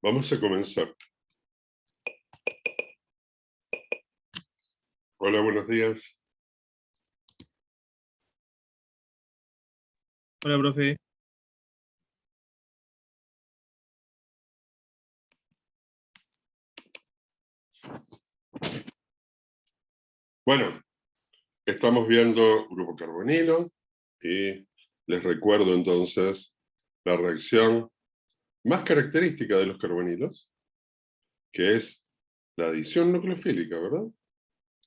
Vamos a comenzar. Hola, buenos días. Hola, profe. Bueno, estamos viendo grupo carbonilo y les recuerdo entonces la reacción más característica de los carbonilos, que es la adición nucleofílica, ¿verdad? O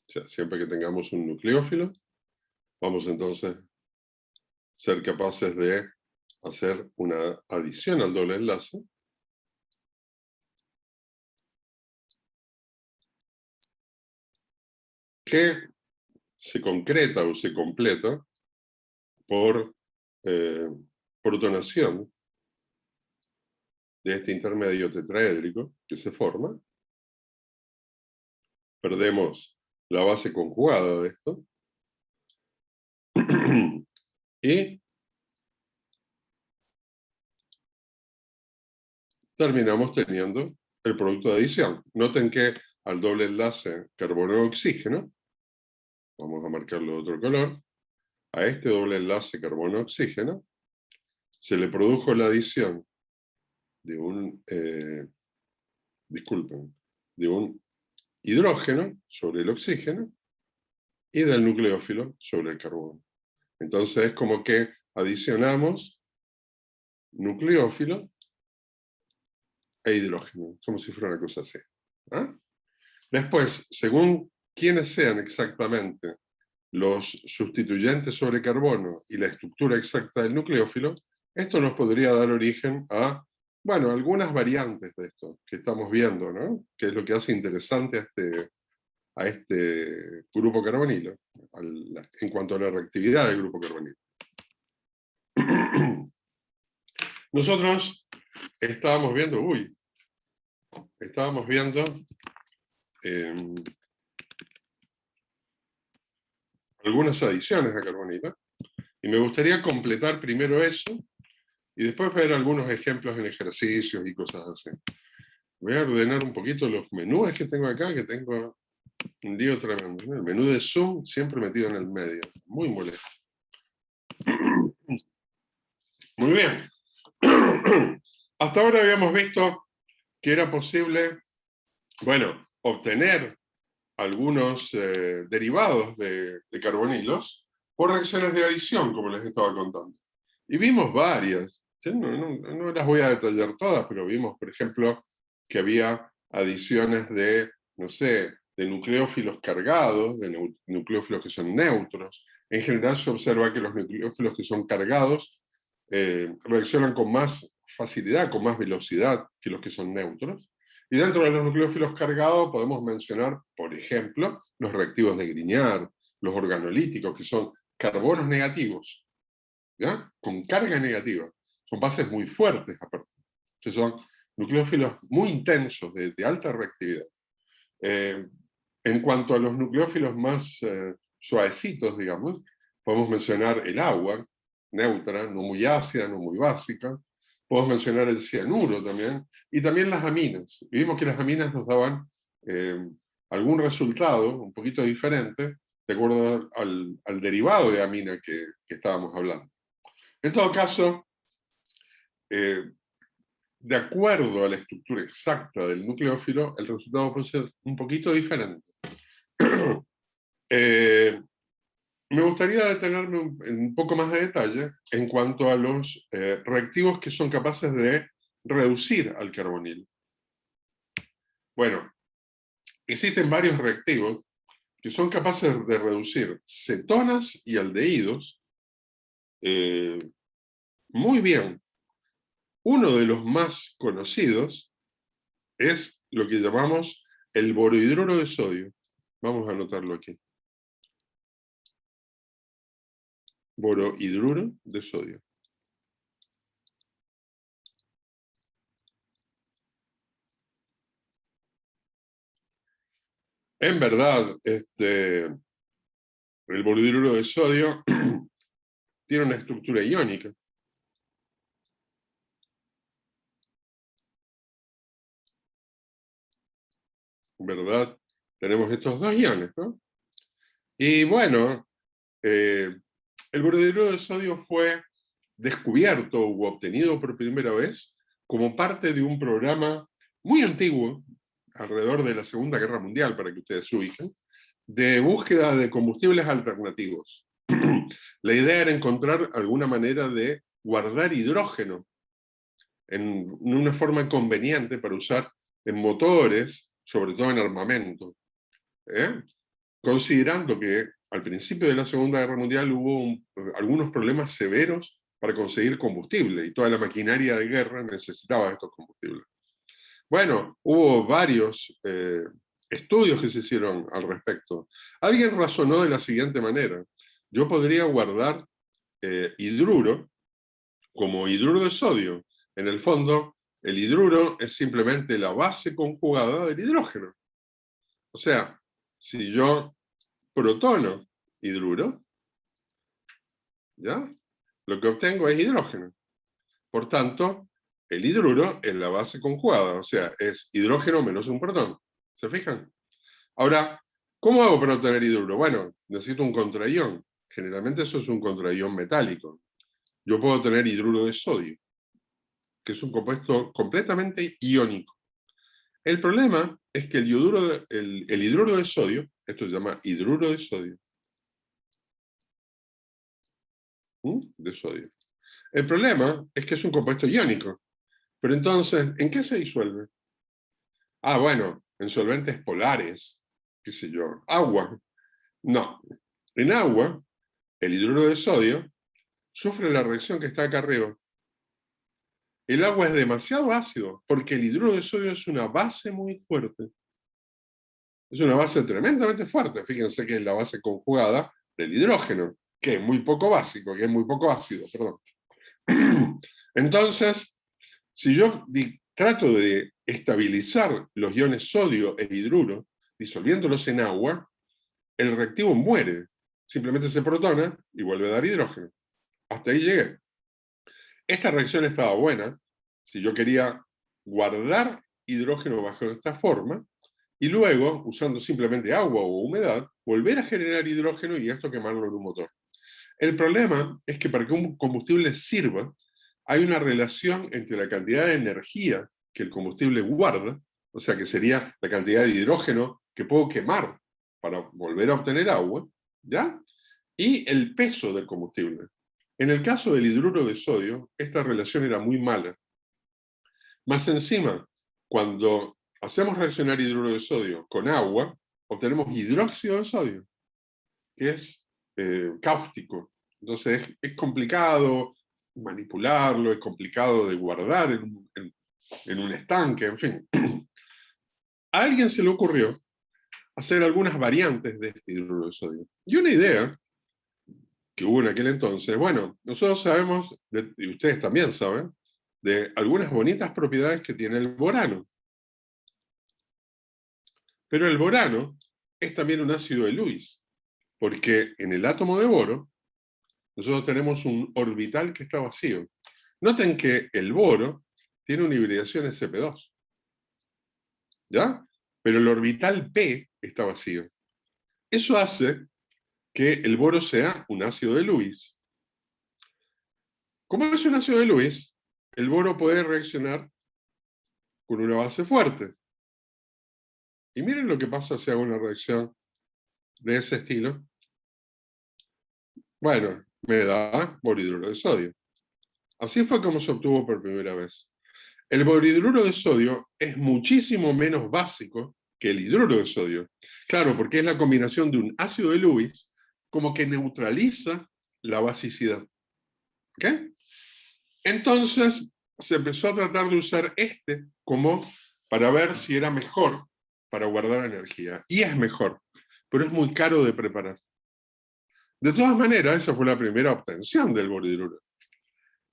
sea, siempre que tengamos un nucleófilo, vamos entonces a ser capaces de hacer una adición al doble enlace que se concreta o se completa por protonación de este intermedio tetraédrico que se forma. Perdemos la base conjugada de esto y terminamos teniendo el producto de adición. Noten que al doble enlace carbono-oxígeno, vamos a marcarlo de otro color, a este doble enlace carbono-oxígeno se le produjo la adición de un, de un hidrógeno sobre el oxígeno y del nucleófilo sobre el carbono. Entonces es como que adicionamos nucleófilo e hidrógeno, como si fuera una cosa así. ¿Ah? Después, según quiénes sean exactamente los sustituyentes sobre carbono y la estructura exacta del nucleófilo, esto nos podría dar origen a, bueno, algunas variantes de esto que estamos viendo, ¿no? Que es lo que hace interesante a este grupo carbonilo, en cuanto a la reactividad del grupo carbonilo. Nosotros estábamos viendo algunas adiciones a carbonilo, y me gustaría completar primero eso, y después ver algunos ejemplos en ejercicios y cosas así. Voy a ordenar un poquito los menús que tengo acá, que tengo un lío tremendo, ¿no? El menú de Zoom siempre metido en el medio, muy molesto. Muy bien. Hasta ahora habíamos visto que era posible, bueno, obtener algunos derivados de carbonilos por reacciones de adición, como les estaba contando. Y vimos varias. No las voy a detallar todas, pero vimos, por ejemplo, que había adiciones de, no sé, de nucleófilos cargados, de nucleófilos que son neutros. En general se observa que los nucleófilos que son cargados reaccionan con más facilidad, con más velocidad que los que son neutros. Y dentro de los nucleófilos cargados podemos mencionar, por ejemplo, los reactivos de Grignard, los organolíticos, que son carbonos negativos, ¿ya? Con carga negativa. Son bases muy fuertes, aparte. Entonces son nucleófilos muy intensos, de alta reactividad. En cuanto a los nucleófilos más suavecitos, digamos, podemos mencionar el agua, neutra, no muy ácida, no muy básica. Podemos mencionar el cianuro también, y también las aminas. Y vimos que las aminas nos daban algún resultado un poquito diferente, de acuerdo al derivado de amina que estábamos hablando. En todo caso, de acuerdo a la estructura exacta del nucleófilo, el resultado puede ser un poquito diferente. Me gustaría detenerme un poco más de detalle en cuanto a los reactivos que son capaces de reducir al carbonilo. Bueno, existen varios reactivos que son capaces de reducir cetonas y aldehídos muy bien. Uno de los más conocidos es lo que llamamos el borohidruro de sodio. Vamos a anotarlo aquí. Borohidruro de sodio. En verdad, el borohidruro de sodio tiene una estructura iónica. ¿verdad? Tenemos estos dos iones, ¿no? Y bueno, el borhidruro de sodio fue descubierto u obtenido por primera vez como parte de un programa muy antiguo, alrededor de la Segunda Guerra Mundial, para que ustedes se ubiquen, de búsqueda de combustibles alternativos. La idea era encontrar alguna manera de guardar hidrógeno en una forma conveniente para usar en motores, sobre todo en armamento. Considerando que al principio de la Segunda Guerra Mundial hubo algunos problemas severos para conseguir combustible, y toda la maquinaria de guerra necesitaba estos combustibles. Bueno, hubo varios estudios que se hicieron al respecto. Alguien razonó de la siguiente manera: yo podría guardar hidruro como hidruro de sodio. En el fondo, el hidruro es simplemente la base conjugada del hidrógeno. O sea, si yo protono hidruro, ¿ya? Lo que obtengo es hidrógeno. Por tanto, el hidruro es la base conjugada, o sea, es hidrógeno menos un protón. ¿Se fijan? Ahora, ¿cómo hago para obtener hidruro? Bueno, necesito un contraión. Generalmente eso es un contraión metálico. Yo puedo tener hidruro de sodio, que es un compuesto completamente iónico. El problema es que el hidruro de sodio, esto se llama hidruro de sodio, de sodio. El problema es que es un compuesto iónico. Pero entonces, ¿en qué se disuelve? Ah, bueno, en solventes polares, qué sé yo, agua. No, en agua, el hidruro de sodio sufre la reacción que está acá arriba. El agua es demasiado ácido porque el hidruro de sodio es una base muy fuerte. Es una base tremendamente fuerte. Fíjense que es la base conjugada del hidrógeno, que es muy poco básico, que es muy poco ácido, perdón. Entonces, si yo trato de estabilizar los iones sodio e hidruro, disolviéndolos en agua, el reactivo muere. Simplemente se protona y vuelve a dar hidrógeno. Hasta ahí llegué. Esta reacción estaba buena si yo quería guardar hidrógeno bajo esta forma y luego, usando simplemente agua o humedad, volver a generar hidrógeno y esto quemarlo en un motor. El problema es que para que un combustible sirva, hay una relación entre la cantidad de energía que el combustible guarda, o sea que sería la cantidad de hidrógeno que puedo quemar para volver a obtener agua, ¿ya? Y el peso del combustible. En el caso del hidruro de sodio, esta relación era muy mala. Más encima, cuando hacemos reaccionar hidruro de sodio con agua, obtenemos hidróxido de sodio, que es cáustico. Entonces es complicado manipularlo, es complicado de guardar en un estanque, en fin. A alguien se le ocurrió hacer algunas variantes de este hidruro de sodio. Y una idea que hubo en aquel entonces, bueno, nosotros sabemos, y ustedes también saben, de algunas bonitas propiedades que tiene el borano. Pero el borano es también un ácido de Lewis, porque en el átomo de boro nosotros tenemos un orbital que está vacío. Noten que el boro tiene una hibridación sp2, ¿ya? Pero el orbital p está vacío. Eso hace que el boro sea un ácido de Lewis. Como es un ácido de Lewis, el boro puede reaccionar con una base fuerte. Y miren lo que pasa si hago una reacción de ese estilo. Bueno, me da borhidruro de sodio. Así fue como se obtuvo por primera vez. El borhidruro de sodio es muchísimo menos básico que el hidruro de sodio. Claro, porque es la combinación de un ácido de Lewis como que neutraliza la basicidad. ¿Ok? Entonces se empezó a tratar de usar este como para ver si era mejor para guardar energía. Y es mejor, pero es muy caro de preparar. De todas maneras, esa fue la primera obtención del borhidruro.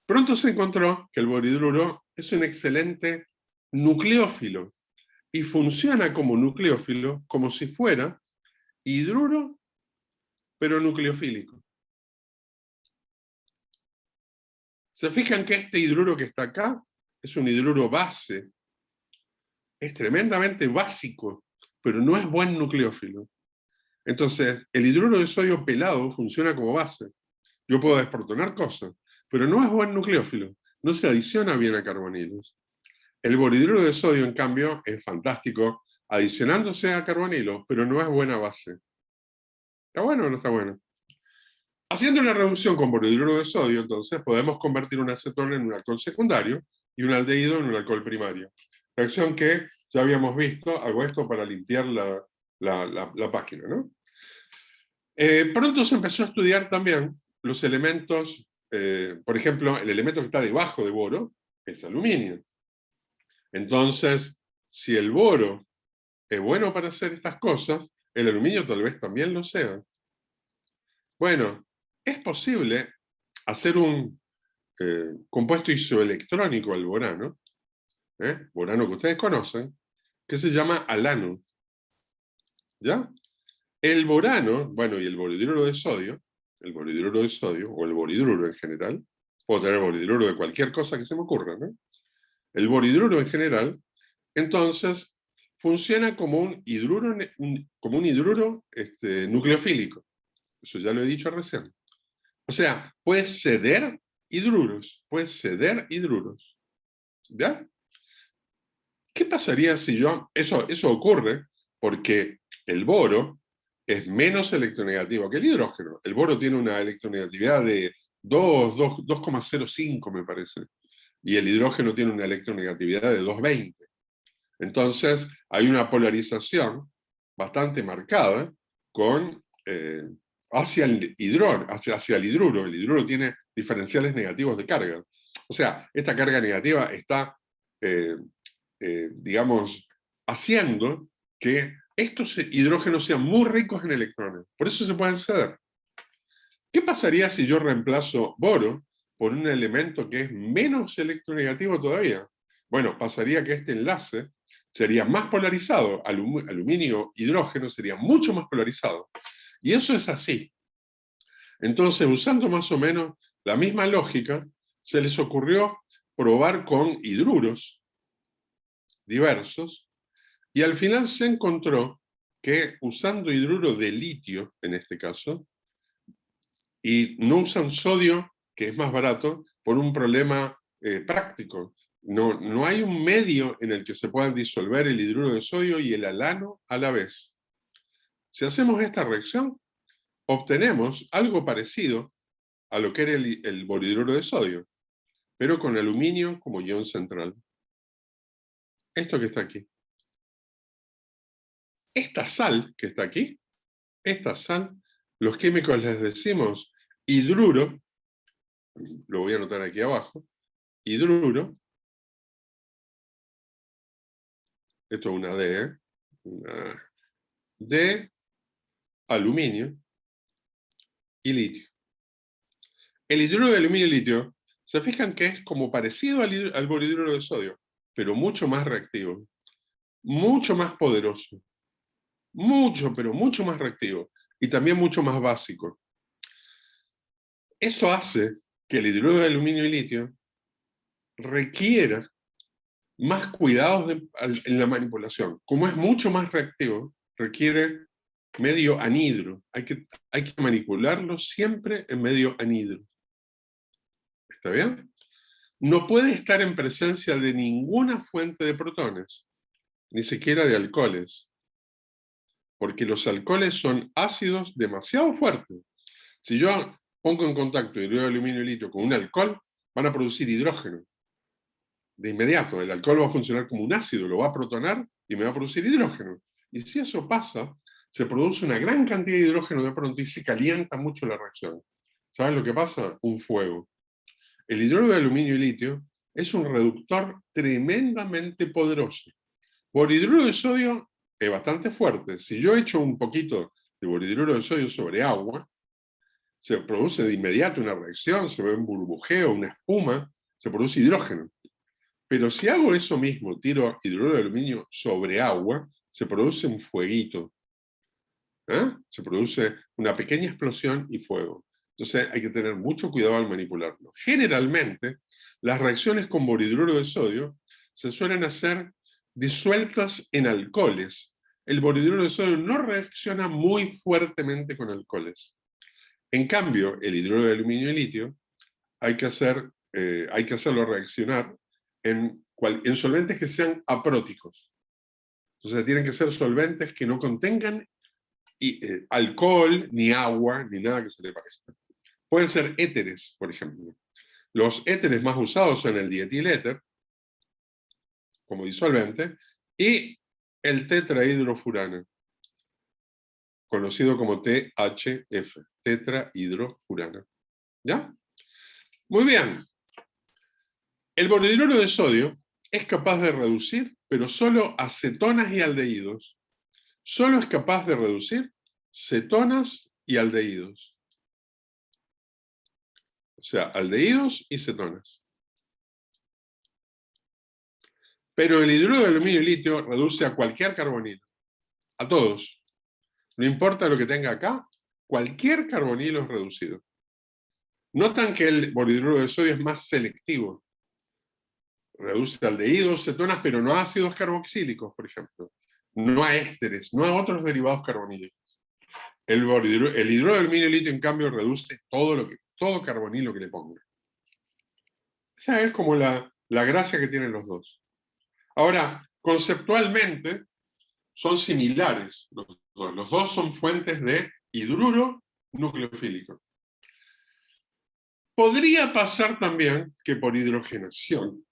Pronto se encontró que el borhidruro es un excelente nucleófilo y funciona como nucleófilo como si fuera hidruro, pero nucleofílico. ¿Se fijan que este hidruro que está acá es un hidruro base? Es tremendamente básico, pero no es buen nucleófilo. Entonces, el hidruro de sodio pelado funciona como base. Yo puedo desprotonar cosas, pero no es buen nucleófilo. No se adiciona bien a carbonilos. El borhidruro de sodio, en cambio, es fantástico adicionándose a carbonilos, pero no es buena base. ¿Está bueno o no está bueno? Haciendo una reducción con borhidruro de sodio, entonces, podemos convertir un acetona en un alcohol secundario y un aldehído en un alcohol primario. Reacción que ya habíamos visto. Hago esto para limpiar la página, ¿no? Pronto se empezó a estudiar también los elementos, por ejemplo, el elemento que está debajo de boro es aluminio. Entonces, si el boro es bueno para hacer estas cosas, el aluminio tal vez también lo sea. Bueno, es posible hacer un compuesto isoelectrónico al borano, borano que ustedes conocen, que se llama alano. ¿Ya? El borano, bueno, y el borhidruro de sodio, o el borhidruro en general, puedo tener borhidruro de cualquier cosa que se me ocurra, ¿no? El borhidruro en general, entonces, funciona como un hidruro, nucleofílico. Eso ya lo he dicho recién. O sea, puede ceder hidruros, ¿ya? ¿Qué pasaría si yo... Eso ocurre porque el boro es menos electronegativo que el hidrógeno. El boro tiene una electronegatividad de 2,05 me parece, y el hidrógeno tiene una electronegatividad de 2,20. Entonces, hay una polarización bastante marcada con, hacia el hidrón, hacia el hidruro. El hidruro tiene diferenciales negativos de carga. O sea, esta carga negativa está, digamos, haciendo que estos hidrógenos sean muy ricos en electrones. Por eso se pueden ceder. ¿Qué pasaría si yo reemplazo boro por un elemento que es menos electronegativo todavía? Bueno, pasaría que este enlace sería más polarizado. Aluminio-hidrógeno sería mucho más polarizado. Y eso es así. Entonces, usando más o menos la misma lógica, se les ocurrió probar con hidruros diversos, y al final se encontró que usando hidruro de litio, en este caso, y no usan sodio, que es más barato, por un problema práctico. No hay un medio en el que se puedan disolver el hidruro de sodio y el alano a la vez. Si hacemos esta reacción, obtenemos algo parecido a lo que era el borhidruro de sodio, pero con aluminio como ion central. Esto que está aquí. Esta sal que está aquí, esta sal, los químicos les decimos hidruro, lo voy a anotar aquí abajo, hidruro, esto es una D, una de aluminio y litio. El hidruro de aluminio y litio, se fijan que es como parecido al borhidruro de sodio, pero mucho más reactivo, mucho más poderoso, mucho, pero mucho más reactivo, y también mucho más básico. Eso hace que el hidruro de aluminio y litio requiera más cuidados en la manipulación. Como es mucho más reactivo, requiere medio anhidro. Hay que manipularlo siempre en medio anhidro. ¿Está bien? No puede estar en presencia de ninguna fuente de protones, ni siquiera de alcoholes, porque los alcoholes son ácidos demasiado fuertes. Si yo pongo en contacto hidruro de aluminio y litio con un alcohol, van a producir hidrógeno. De inmediato, el alcohol va a funcionar como un ácido, lo va a protonar y me va a producir hidrógeno. Y si eso pasa, se produce una gran cantidad de hidrógeno de pronto y se calienta mucho la reacción. ¿Saben lo que pasa? Un fuego. El hidruro de aluminio y litio es un reductor tremendamente poderoso. Borhidruro de sodio es bastante fuerte. Si yo echo un poquito de borhidruro de sodio sobre agua, se produce de inmediato una reacción, se ve un burbujeo, una espuma, se produce hidrógeno. Pero si hago eso mismo, tiro hidruro de aluminio sobre agua, se produce un fueguito. Se produce una pequeña explosión y fuego. Entonces hay que tener mucho cuidado al manipularlo. Generalmente, las reacciones con borhidruro de sodio se suelen hacer disueltas en alcoholes. el borohidruro de sodio no reacciona muy fuertemente con alcoholes. En cambio, el hidruro de aluminio y litio hay que hacerlo reaccionar en solventes que sean apróticos. Entonces tienen que ser solventes que no contengan alcohol, ni agua, ni nada que se le parezca. Pueden ser éteres, por ejemplo. Los éteres más usados son el dietiléter, como disolvente, y el tetrahidrofurano, conocido como THF, tetrahidrofurano. ¿Ya? Muy bien. El borohidruro de sodio es capaz de reducir, pero solo acetonas y aldehídos. Solo es capaz de reducir cetonas y aldehídos. O sea, aldehídos y cetonas. Pero el hidruro de aluminio y litio reduce a cualquier carbonilo. A todos. No importa lo que tenga acá, cualquier carbonilo es reducido. Notan que el borohidruro de sodio es más selectivo. Reduce aldehídos, cetonas, pero no a ácidos carboxílicos, por ejemplo. No a ésteres, no a otros derivados carbonílicos. El hidruro de aluminio y litio, en cambio, reduce todo carbonilo que le ponga. Esa es como la gracia que tienen los dos. Ahora, conceptualmente, son similares los dos. Los dos son fuentes de hidruro nucleofílico. Podría pasar también que por hidrogenación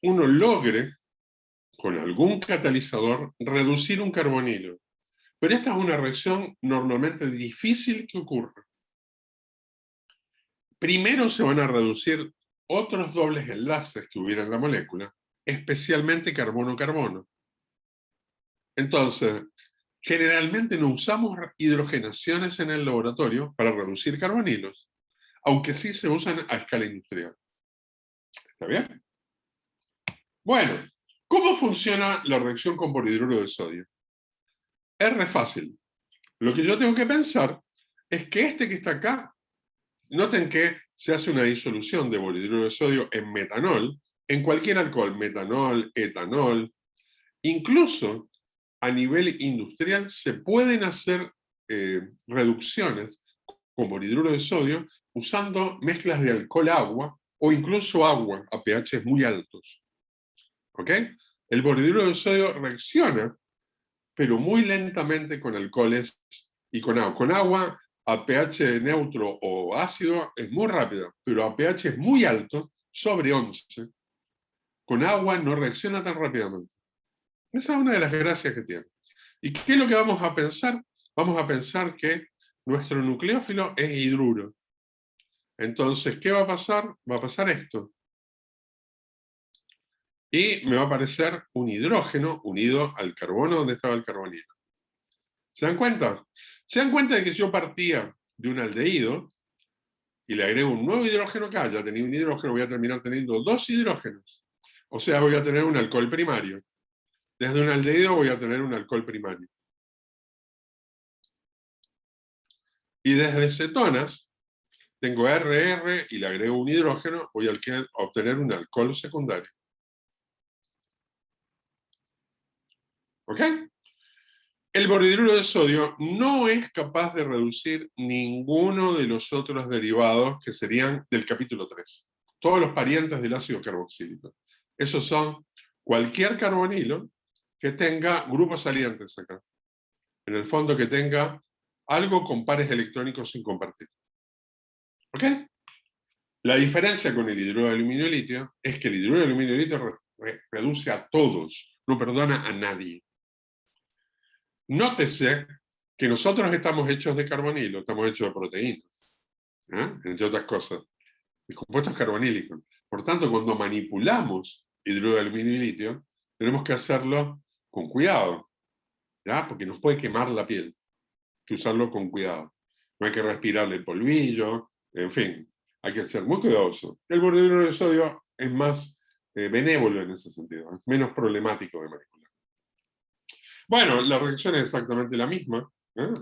uno logre, con algún catalizador, reducir un carbonilo. Pero esta es una reacción normalmente difícil que ocurra. Primero se van a reducir otros dobles enlaces que hubiera en la molécula, especialmente carbono-carbono. Entonces, generalmente no usamos hidrogenaciones en el laboratorio para reducir carbonilos, aunque sí se usan a escala industrial. ¿Está bien? Bueno, ¿cómo funciona la reacción con borohidruro de sodio? Es re fácil. Lo que yo tengo que pensar es que este que está acá, noten que se hace una disolución de borohidruro de sodio en metanol, en cualquier alcohol, metanol, etanol. Incluso a nivel industrial se pueden hacer reducciones con borohidruro de sodio usando mezclas de alcohol-agua o incluso agua a pH muy altos. ¿Ok? El borohidruro de sodio reacciona, pero muy lentamente con alcoholes y con agua. Con agua a pH neutro o ácido es muy rápido, pero a pH muy alto, sobre 11, con agua no reacciona tan rápidamente. Esa es una de las gracias que tiene. ¿Y qué es lo que vamos a pensar? Vamos a pensar que nuestro nucleófilo es hidruro. Entonces, ¿qué va a pasar? Va a pasar esto. Y me va a aparecer un hidrógeno unido al carbono donde estaba el carbonilo. ¿Se dan cuenta? ¿Se dan cuenta de que si yo partía de un aldehído y le agrego un nuevo hidrógeno acá, ya tenía un hidrógeno, voy a terminar teniendo dos hidrógenos? O sea, voy a tener un alcohol primario. Desde un aldehído voy a tener un alcohol primario. Y desde cetonas, tengo RR y le agrego un hidrógeno, voy a obtener un alcohol secundario. ¿Ok? El borohidruro de sodio no es capaz de reducir ninguno de los otros derivados que serían del capítulo 3. Todos los parientes del ácido carboxílico. Esos son cualquier carbonilo que tenga grupos salientes acá. En el fondo que tenga algo con pares electrónicos sin compartir. ¿Ok? La diferencia con el hidruro de aluminio y litio es que el hidruro de aluminio y litio reduce a todos, no perdona a nadie. Nótese que nosotros estamos hechos de carbonilo, estamos hechos de proteínas, entre otras cosas, de compuestos carbonílicos. Por tanto, cuando manipulamos hidruro de aluminio y litio, tenemos que hacerlo con cuidado, ¿ya? Porque nos puede quemar la piel. Hay que usarlo con cuidado. No hay que respirarle el polvillo, en fin, hay que ser muy cuidadoso. El borohidruro de sodio es más benévolo en ese sentido, es menos problemático de manipular. Bueno, la reacción es exactamente la misma,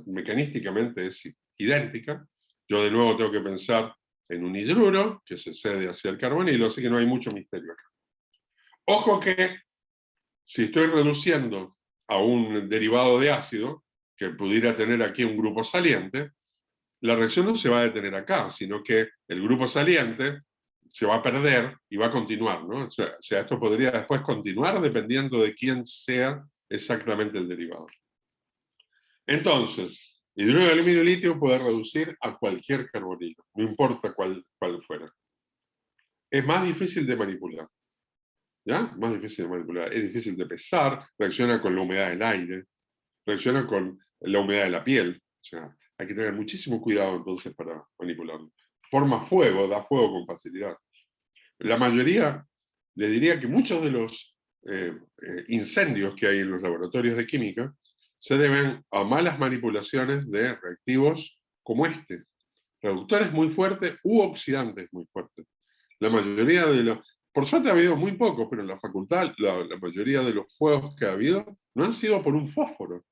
mecanísticamente es idéntica. Yo de nuevo tengo que pensar en un hidruro que se cede hacia el carbonilo, así que no hay mucho misterio acá. Ojo que si estoy reduciendo a un derivado de ácido, que pudiera tener aquí un grupo saliente, la reacción no se va a detener acá, sino que el grupo saliente se va a perder y va a continuar, ¿no? O sea, esto podría después continuar dependiendo de quién sea exactamente el derivado. Entonces, hidrógeno de aluminio y litio puede reducir a cualquier carbonilo, no importa cuál fuera. Es más difícil de manipular, ¿ya? Más difícil de manipular, es difícil de pesar, reacciona con la humedad del aire, reacciona con la humedad de la piel, o sea, hay que tener muchísimo cuidado entonces para manipularlo. Forma fuego, da fuego con facilidad. La mayoría, le diría que muchos de los incendios que hay en los laboratorios de química se deben a malas manipulaciones de reactivos como este, reductores muy fuertes u oxidantes muy fuertes. La mayoría de los, por suerte ha habido muy pocos, pero en la facultad la mayoría de los fuegos que ha habido no han sido por un fósforo,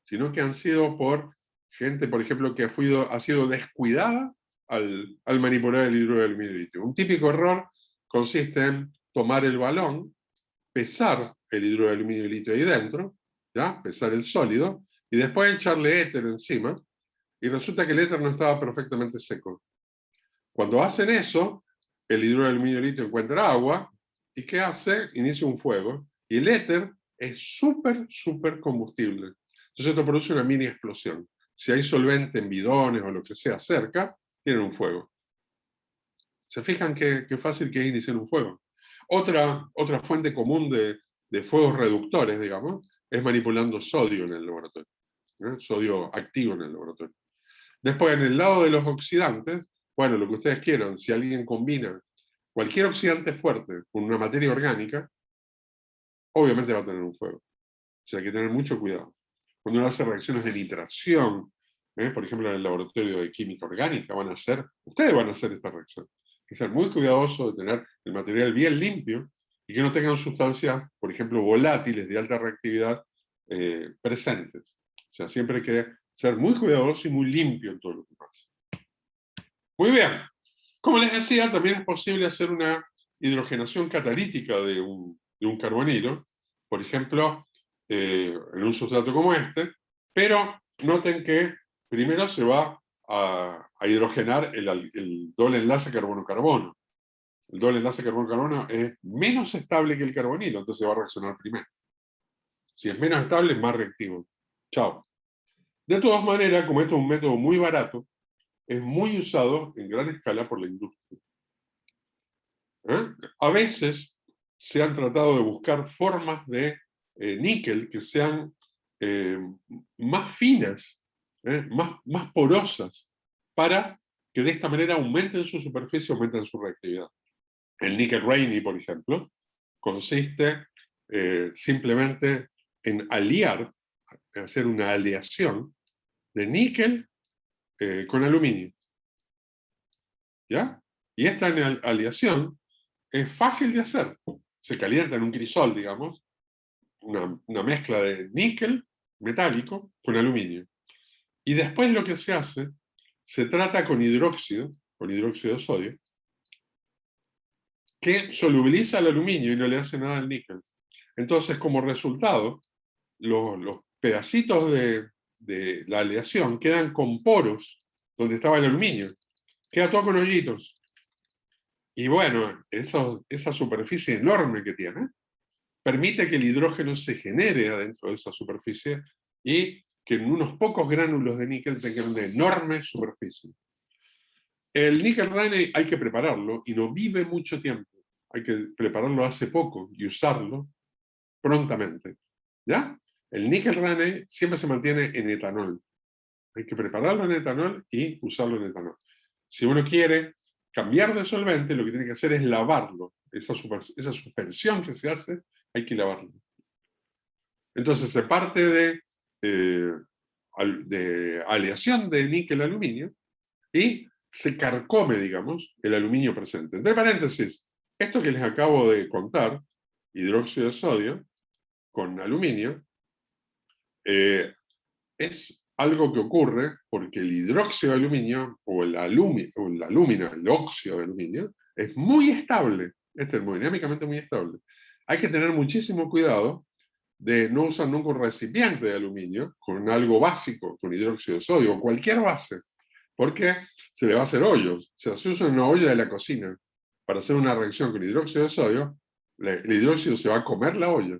sino que han sido por gente, por ejemplo, que ha sido descuidada al manipular el hidrógeno de aluminio y litio. Un típico error consiste en tomar el balón, pesar el hidrógeno de aluminio y litio ahí dentro, ¿ya? Pesar el sólido, y después echarle éter encima, y resulta que el éter no estaba perfectamente seco. Cuando hacen eso, el hidrógeno de aluminio y litio encuentra agua, ¿y qué hace? Inicia un fuego, y el éter es súper combustible. Entonces esto produce una mini explosión. Si hay solvente en bidones o lo que sea cerca, tienen un fuego. ¿Se fijan qué fácil que es iniciar un fuego? Otra fuente común de fuegos reductores, digamos, es manipulando sodio en el laboratorio. Sodio activo en el laboratorio. Después, en el lado de los oxidantes, bueno, lo que ustedes quieran, si alguien combina cualquier oxidante fuerte con una materia orgánica, obviamente va a tener un fuego. O sea, hay que tener mucho cuidado. Cuando uno hace reacciones de nitración, por ejemplo, en el laboratorio de química orgánica, ustedes van a hacer esta reacción. Hay que ser muy cuidadoso de tener el material bien limpio y que no tengan sustancias, por ejemplo, volátiles de alta reactividad presentes. O sea, siempre hay que ser muy cuidadoso y muy limpio en todo lo que pasa. Muy bien. Como les decía, también es posible hacer una hidrogenación catalítica de un carbonilo, por ejemplo, en un sustrato como este, pero noten que primero se va a hidrogenar el doble enlace carbono-carbono. El doble enlace carbono-carbono es menos estable que el carbonilo, entonces va a reaccionar primero. Si es menos estable, es más reactivo. Chao. De todas maneras, como esto es un método muy barato, es muy usado en gran escala por la industria. A veces se han tratado de buscar formas de níquel que sean más finas, más porosas, para que de esta manera aumenten su superficie, aumenten su reactividad. El níquel Raney, por ejemplo, consiste simplemente en hacer una aleación de níquel con aluminio. ¿Ya? Y esta aleación es fácil de hacer. Se calienta en un crisol, digamos, una mezcla de níquel metálico con aluminio. Y después lo que se hace, se trata con hidróxido de sodio, que solubiliza el aluminio y no le hace nada al níquel. Entonces, como resultado, los pedacitos de la aleación quedan con poros donde estaba el aluminio. Queda todo con hoyitos. Y bueno, esa superficie enorme que tiene, permite que el hidrógeno se genere adentro de esa superficie y que en unos pocos gránulos de níquel tengan una enorme superficie. El níquel Raney hay que prepararlo y no vive mucho tiempo. Hay que prepararlo hace poco y usarlo prontamente. ¿Ya? El níquel Raney siempre se mantiene en etanol. Hay que prepararlo en etanol y usarlo en etanol. Si uno quiere cambiar de solvente, lo que tiene que hacer es lavarlo. Esa suspensión que se hace, hay que lavarlo. Entonces se parte de aleación de níquel-aluminio y se carcome, digamos, el aluminio presente. Entre paréntesis, esto que les acabo de contar, hidróxido de sodio con aluminio, es algo que ocurre porque el hidróxido de aluminio o la alúmina, el óxido de aluminio, es muy estable, es termodinámicamente muy estable. Hay que tener muchísimo cuidado de no usar nunca un recipiente de aluminio con algo básico, con hidróxido de sodio o cualquier base, porque se le va a hacer hoyos. O sea, si usa una olla de la cocina para hacer una reacción con hidróxido de sodio, el hidróxido se va a comer la olla.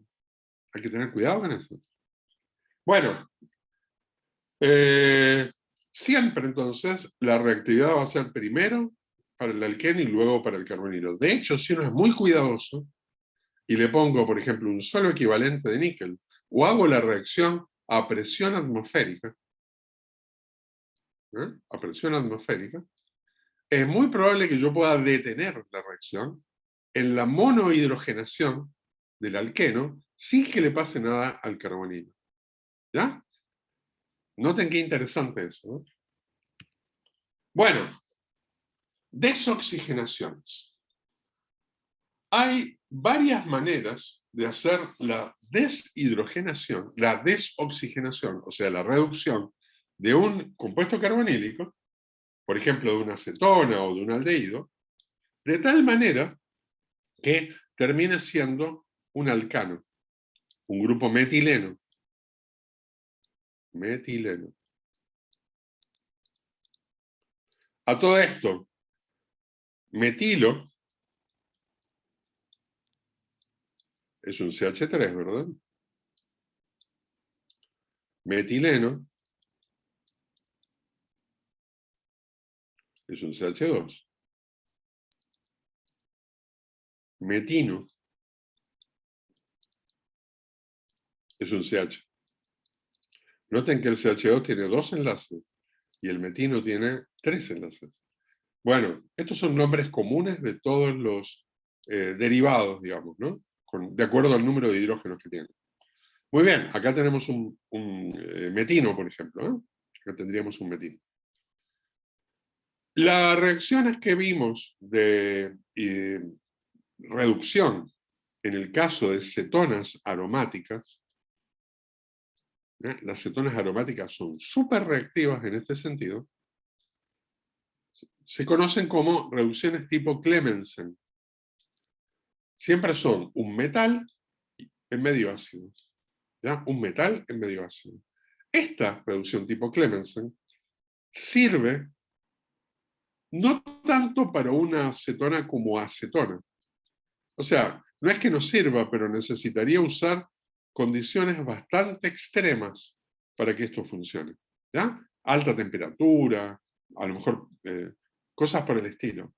Hay que tener cuidado con eso. Bueno, siempre entonces la reactividad va a ser primero para el alqueno y luego para el carbonilo. De hecho, si uno es muy cuidadoso y le pongo, por ejemplo, un solo equivalente de níquel, o hago la reacción a presión atmosférica, a presión atmosférica, es muy probable que yo pueda detener la reacción en la monohidrogenación del alqueno sin que le pase nada al carbonilo. ¿Ya? Noten qué interesante eso, ¿no? Bueno, desoxigenaciones. Hay varias maneras de hacer la deshidrogenación, la desoxigenación, o sea, la reducción de un compuesto carbonílico, por ejemplo, de una acetona o de un aldehído, de tal manera que termine siendo un alcano, un grupo metileno. Metileno. A todo esto, metilo es un CH3, ¿verdad? Metileno es un CH2. Metino es un CH. Noten que el CH2 tiene 2 enlaces y el metino tiene 3 enlaces. Bueno, estos son nombres comunes de todos los derivados, digamos, ¿no? De acuerdo al número de hidrógenos que tienen. Muy bien, acá tenemos un metino, por ejemplo, ¿eh? Acá tendríamos un metino. Las reacciones que vimos de reducción en el caso de cetonas aromáticas, las cetonas aromáticas son súper reactivas en este sentido, se conocen como reducciones tipo Clemmensen. Siempre son un metal en medio ácido. ¿Ya? Un metal en medio ácido. Esta reducción tipo Clemmensen sirve no tanto para una acetona como acetona. O sea, no es que no sirva, pero necesitaría usar condiciones bastante extremas para que esto funcione. ¿Ya? Alta temperatura, a lo mejor cosas por el estilo.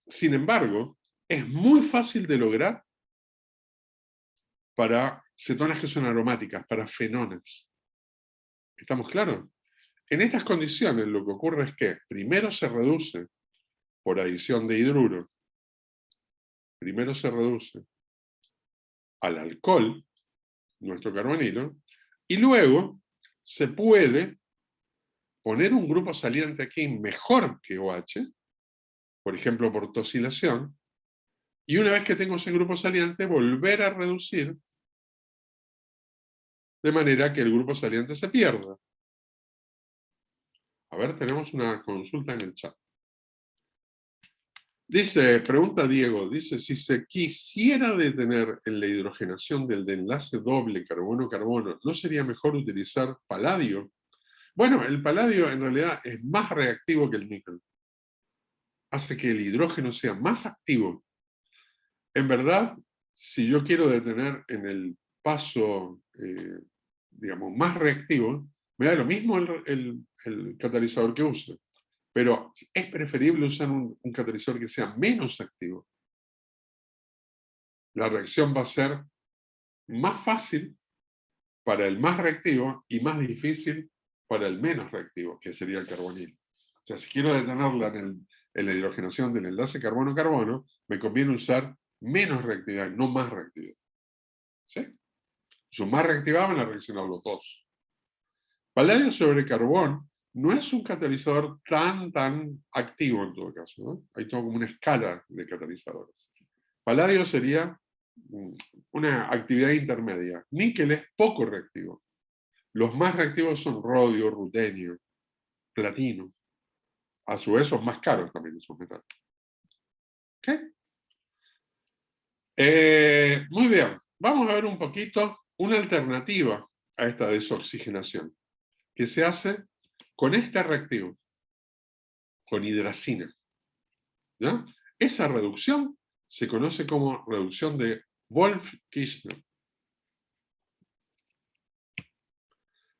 Sin embargo, es muy fácil de lograr para cetonas que son aromáticas, para fenonas. ¿Estamos claros? En estas condiciones lo que ocurre es que primero se reduce por adición de hidruro, primero se reduce al alcohol, nuestro carbonilo, y luego se puede poner un grupo saliente aquí mejor que OH, por ejemplo por tosilación, y una vez que tengo ese grupo saliente, volver a reducir de manera que el grupo saliente se pierda. A ver, tenemos una consulta en el chat. Dice, pregunta Diego, dice, si se quisiera detener en la hidrogenación del enlace doble carbono-carbono, ¿no sería mejor utilizar paladio? Bueno, el paladio en realidad es más reactivo que el níquel. Hace que el hidrógeno sea más activo. En verdad, si yo quiero detener en el paso, digamos, más reactivo, me da lo mismo el catalizador que use. Pero es preferible usar un catalizador que sea menos activo. La reacción va a ser más fácil para el más reactivo y más difícil para el menos reactivo, que sería el carbonilo. O sea, si quiero detenerla en la hidrogenación del enlace carbono-carbono, me conviene usar menos reactividad, no más reactividad. ¿Sí? Son más reactivados van a reaccionar los dos. Paladio sobre carbón no es un catalizador tan activo en todo caso, ¿no? Hay todo como una escala de catalizadores. Paladio sería una actividad intermedia. Níquel es poco reactivo. Los más reactivos son rodio, rutenio, platino. A su vez son más caros también esos metales. ¿Ok? Muy bien. vamos a ver un poquito una alternativa a esta desoxigenación, que se hace con este reactivo, con hidracina. ¿Ya? Esa reducción se conoce como reducción de Wolff-Kirchner.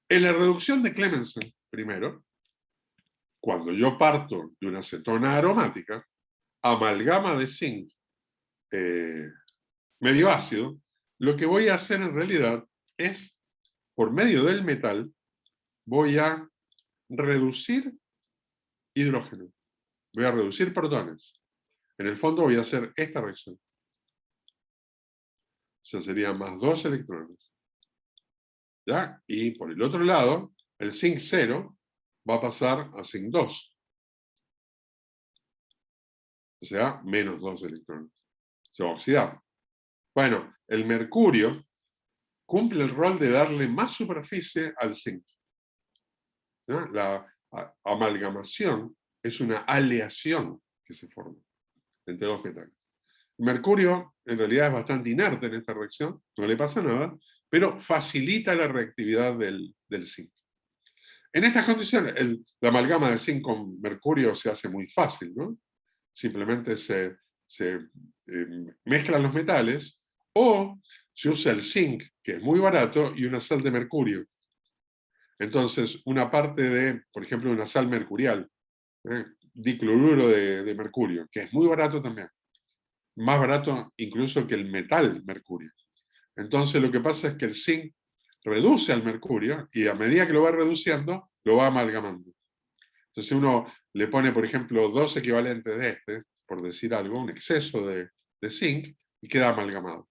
En la reducción de Clemmensen, primero, cuando yo parto de una cetona aromática, amalgama de zinc medio ácido, lo que voy a hacer en realidad es, por medio del metal, voy a reducir hidrógeno, voy a reducir protones. En el fondo voy a hacer esta reacción. O sea, sería más 2 electrones. ¿Ya? Y por el otro lado, el zinc 0 va a pasar a zinc 2. O sea, menos 2 electrones. Se va a oxidar. Bueno, el mercurio cumple el rol de darle más superficie al zinc. ¿Ya? La amalgamación es una aleación que se forma entre dos metales. El mercurio en realidad es bastante inerte en esta reacción, no le pasa nada, pero facilita la reactividad del zinc. En estas condiciones, la amalgama de zinc con mercurio se hace muy fácil, ¿no? Simplemente se mezclan los metales, o se usa el zinc, que es muy barato, y una sal de mercurio. Entonces, una parte de, por ejemplo, una sal mercurial, dicloruro de mercurio, que es muy barato también. Más barato incluso que el metal mercurio. Entonces, lo que pasa es que el zinc reduce al mercurio, y a medida que lo va reduciendo, lo va amalgamando. Entonces uno le pone, por ejemplo, 2 equivalentes de este, por decir algo, un exceso de zinc, y queda amalgamado.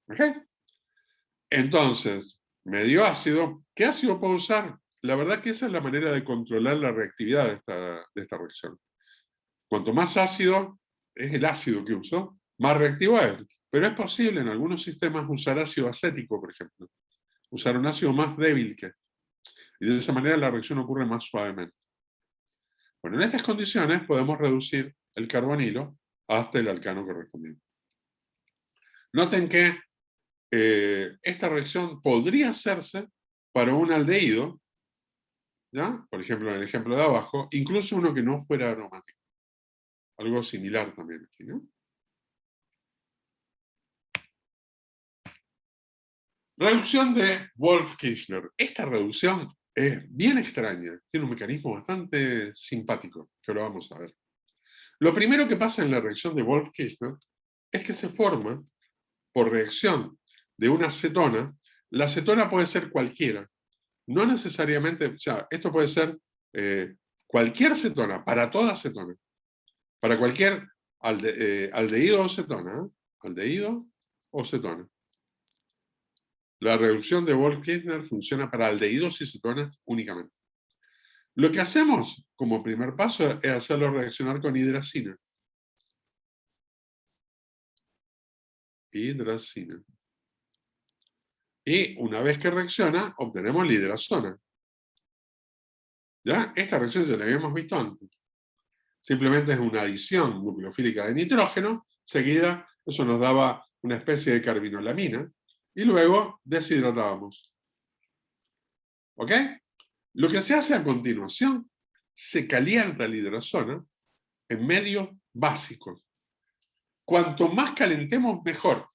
¿Ok? Entonces, medio ácido, ¿qué ácido puedo usar? La verdad que esa es la manera de controlar la reactividad de esta reacción. Cuanto más ácido es el ácido que uso, más reactivo es. Pero es posible en algunos sistemas usar ácido acético, por ejemplo. Usar un ácido más débil que este. Y de esa manera la reacción ocurre más suavemente. Bueno, en estas condiciones podemos reducir el carbonilo hasta el alcano correspondiente. Noten que esta reacción podría hacerse para un aldehído, ¿ya? Por ejemplo, en el ejemplo de abajo, incluso uno que no fuera aromático. Algo similar también aquí, ¿no? Reducción de Wolff-Kirchner. Esta reducción es bien extraña, tiene un mecanismo bastante simpático, que lo vamos a ver. Lo primero que pasa en la reacción de Wolff-Kirchner es que se forma, por reacción de una cetona. La cetona puede ser cualquiera, no necesariamente, o sea, esto puede ser cualquier cetona, para toda cetona, para cualquier aldehído o cetona, aldehído o cetona. La reducción de Wolff-Kirchner funciona para aldehídos y cetonas únicamente. Lo que hacemos como primer paso es hacerlo reaccionar con hidracina. Hidracina. Y una vez que reacciona, obtenemos la hidrazona. ¿Ya? Esta reacción ya la habíamos visto antes. Simplemente es una adición nucleofílica de nitrógeno, seguida, eso nos daba una especie de carbinolamina, y luego deshidratábamos. ¿Ok? Lo que se hace a continuación, se calienta la hidrazona en medios básicos. Cuanto más calentemos, mejor.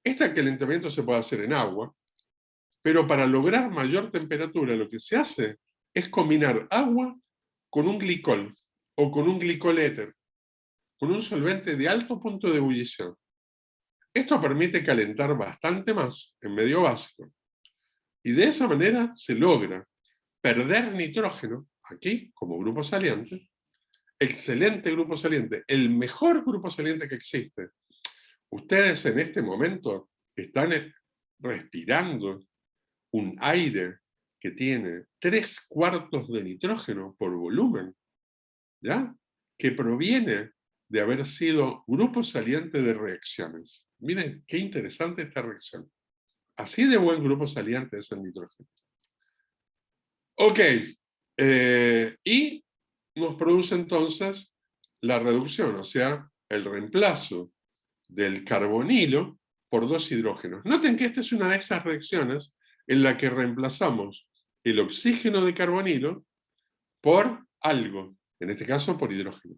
Este calentamiento se puede hacer en agua, pero para lograr mayor temperatura lo que se hace es combinar agua con un glicol o con un glicol éter, con un solvente de alto punto de ebullición. Esto permite calentar bastante más en medio básico. Y de esa manera se logra perder nitrógeno, aquí como grupo saliente, excelente grupo saliente, el mejor grupo saliente que existe. Ustedes en este momento están respirando un aire que tiene 3/4 de nitrógeno por volumen, ¿ya? Que proviene de haber sido grupo saliente de reacciones. Miren qué interesante esta reacción. Así de buen grupo saliente es el nitrógeno. Ok, y nos produce entonces la reducción, o sea, el reemplazo del carbonilo por 2 hidrógenos. Noten que esta es una de esas reacciones en la que reemplazamos el oxígeno de carbonilo por algo, en este caso por hidrógeno.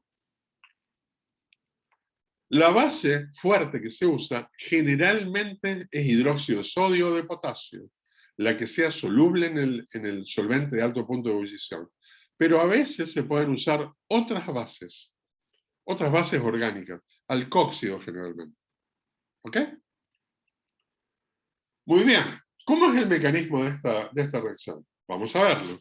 La base fuerte que se usa generalmente es hidróxido de sodio o de potasio, la que sea soluble en el solvente de alto punto de ebullición. Pero a veces se pueden usar otras bases orgánicas, alcohóxido generalmente. ¿Ok? Muy bien. ¿Cómo es el mecanismo de esta reacción? Vamos a verlo.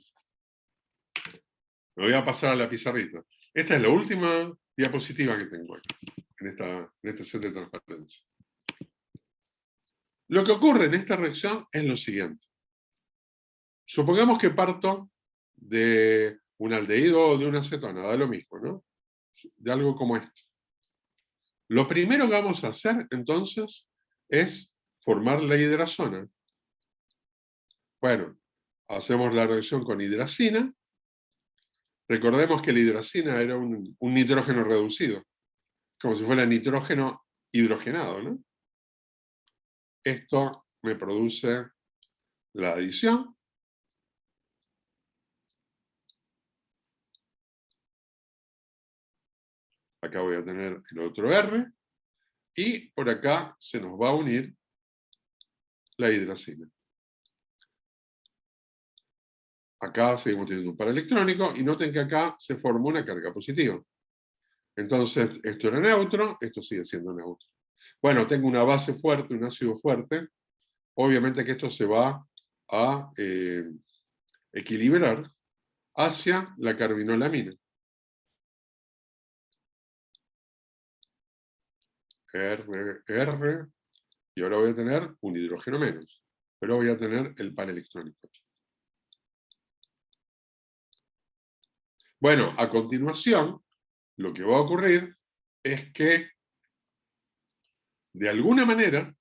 Me voy a pasar a la pizarrita. Esta es la última diapositiva que tengo aquí, en este set de transparencia. Lo que ocurre en esta reacción es lo siguiente. Supongamos que parto de un aldehído o de una acetona, da lo mismo, ¿no? De algo como esto. Lo primero que vamos a hacer, entonces, es formar la hidrazona. Bueno, hacemos la reacción con hidracina. Recordemos que la hidracina era un nitrógeno reducido, como si fuera nitrógeno hidrogenado, ¿no? Esto me produce la adición. Acá voy a tener el otro R. Y por acá se nos va a unir la hidracina. Acá seguimos teniendo un par electrónico y noten que acá se formó una carga positiva. Entonces, esto era neutro, esto sigue siendo neutro. Bueno, tengo una base fuerte, un ácido fuerte. Obviamente que esto se va a equilibrar hacia la carbinolamina. R, R, y ahora voy a tener un hidrógeno menos, pero voy a tener el par electrónico. Bueno, a continuación, lo que va a ocurrir es que, de alguna manera,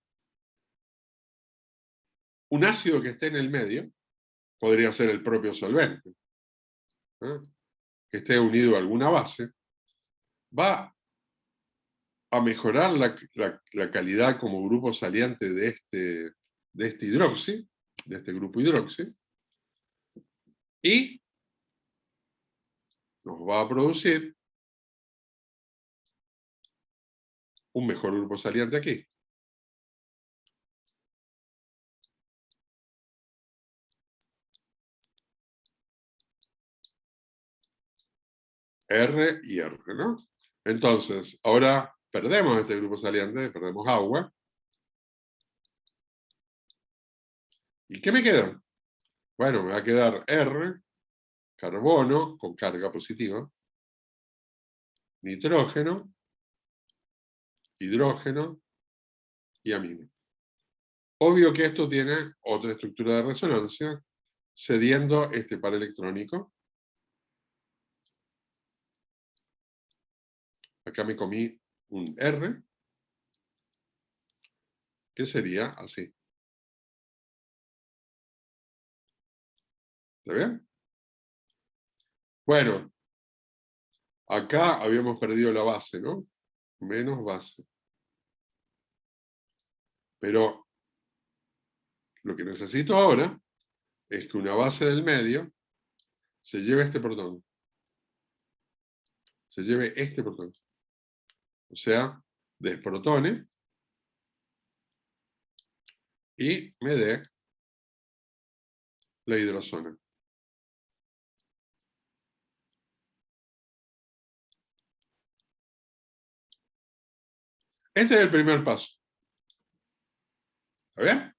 un ácido que esté en el medio, podría ser el propio solvente, ¿eh? Que esté unido a alguna base, va a mejorar la calidad como grupo saliente de este hidroxi, de este grupo hidroxi, y nos va a producir un mejor grupo saliente aquí. R y R, ¿no? Entonces, ahora perdemos este grupo saliente, perdemos agua. ¿Y qué me queda? Bueno, me va a quedar R, carbono con carga positiva, nitrógeno, hidrógeno y amino. Obvio que esto tiene otra estructura de resonancia, cediendo este par electrónico. Acá me comí un R, que sería así. ¿Está bien? Bueno, acá habíamos perdido la base, ¿no? Menos base. Pero lo que necesito ahora es que una base del medio se lleve este protón. Se lleve este protón. O sea, desprotone y me dé la hidrazona. Este es el primer paso. ¿Está bien?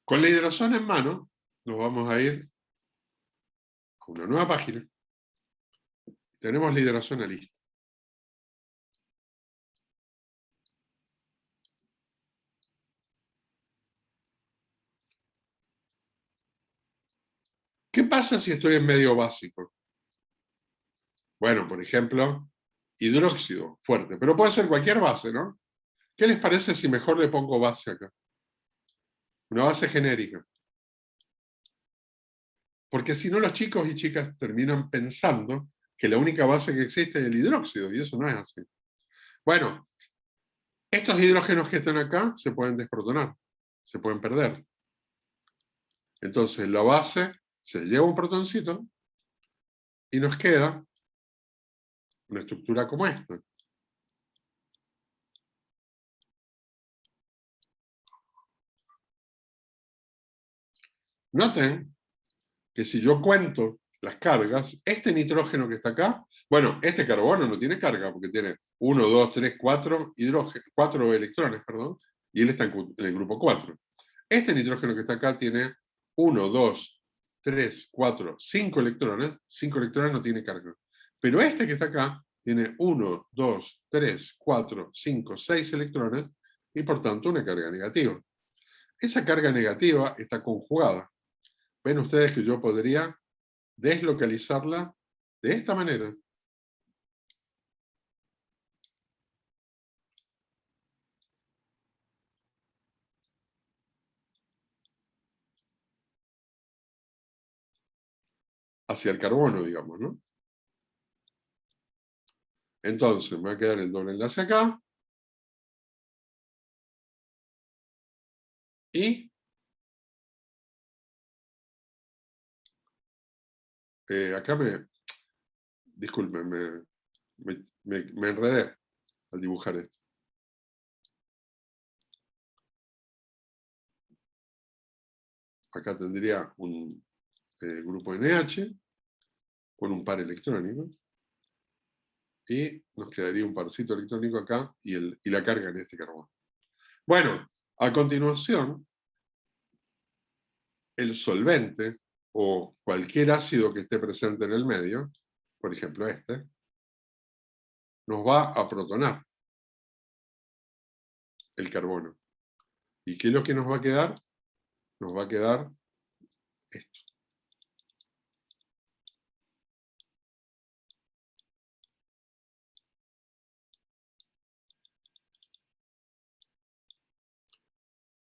Con la hidrazona en mano, nos vamos a ir a una nueva página. Tenemos la hidrazona lista. ¿Qué pasa si estoy en medio básico? Bueno, por ejemplo, hidróxido fuerte, pero puede ser cualquier base, ¿no? ¿Qué les parece si mejor le pongo base acá? Una base genérica. Porque si no, los chicos y chicas terminan pensando que la única base que existe es el hidróxido, y eso no es así. Bueno, Estos hidrógenos que están acá se pueden desprotonar, se pueden perder. Entonces la base se lleva un protoncito y nos queda una estructura como esta. Noten que si yo cuento las cargas, este nitrógeno que está acá, bueno, este carbono no tiene carga porque tiene 1, 2, 3, 4 4 electrones, perdón, y él está en el grupo 4. Este nitrógeno que está acá tiene 1, 2, 3, 4, 5 electrones. 5 electrones no tiene carga. Pero este que está acá tiene 1, 2, 3, 4, 5, 6 electrones y por tanto una carga negativa. Esa carga negativa está conjugada. Ven ustedes que yo podría deslocalizarla de esta manera. Hacia el carbono, digamos, ¿no? Entonces, me va a quedar el doble enlace acá. Y acá disculpen, me enredé al dibujar esto. Acá tendría un grupo NH con un par electrónico. Y nos quedaría un parcito electrónico acá y la carga en este carbono. Bueno, a continuación, el solvente o cualquier ácido que esté presente en el medio, por ejemplo este, nos va a protonar el carbono. ¿Y qué es lo que nos va a quedar? Nos va a quedar esto.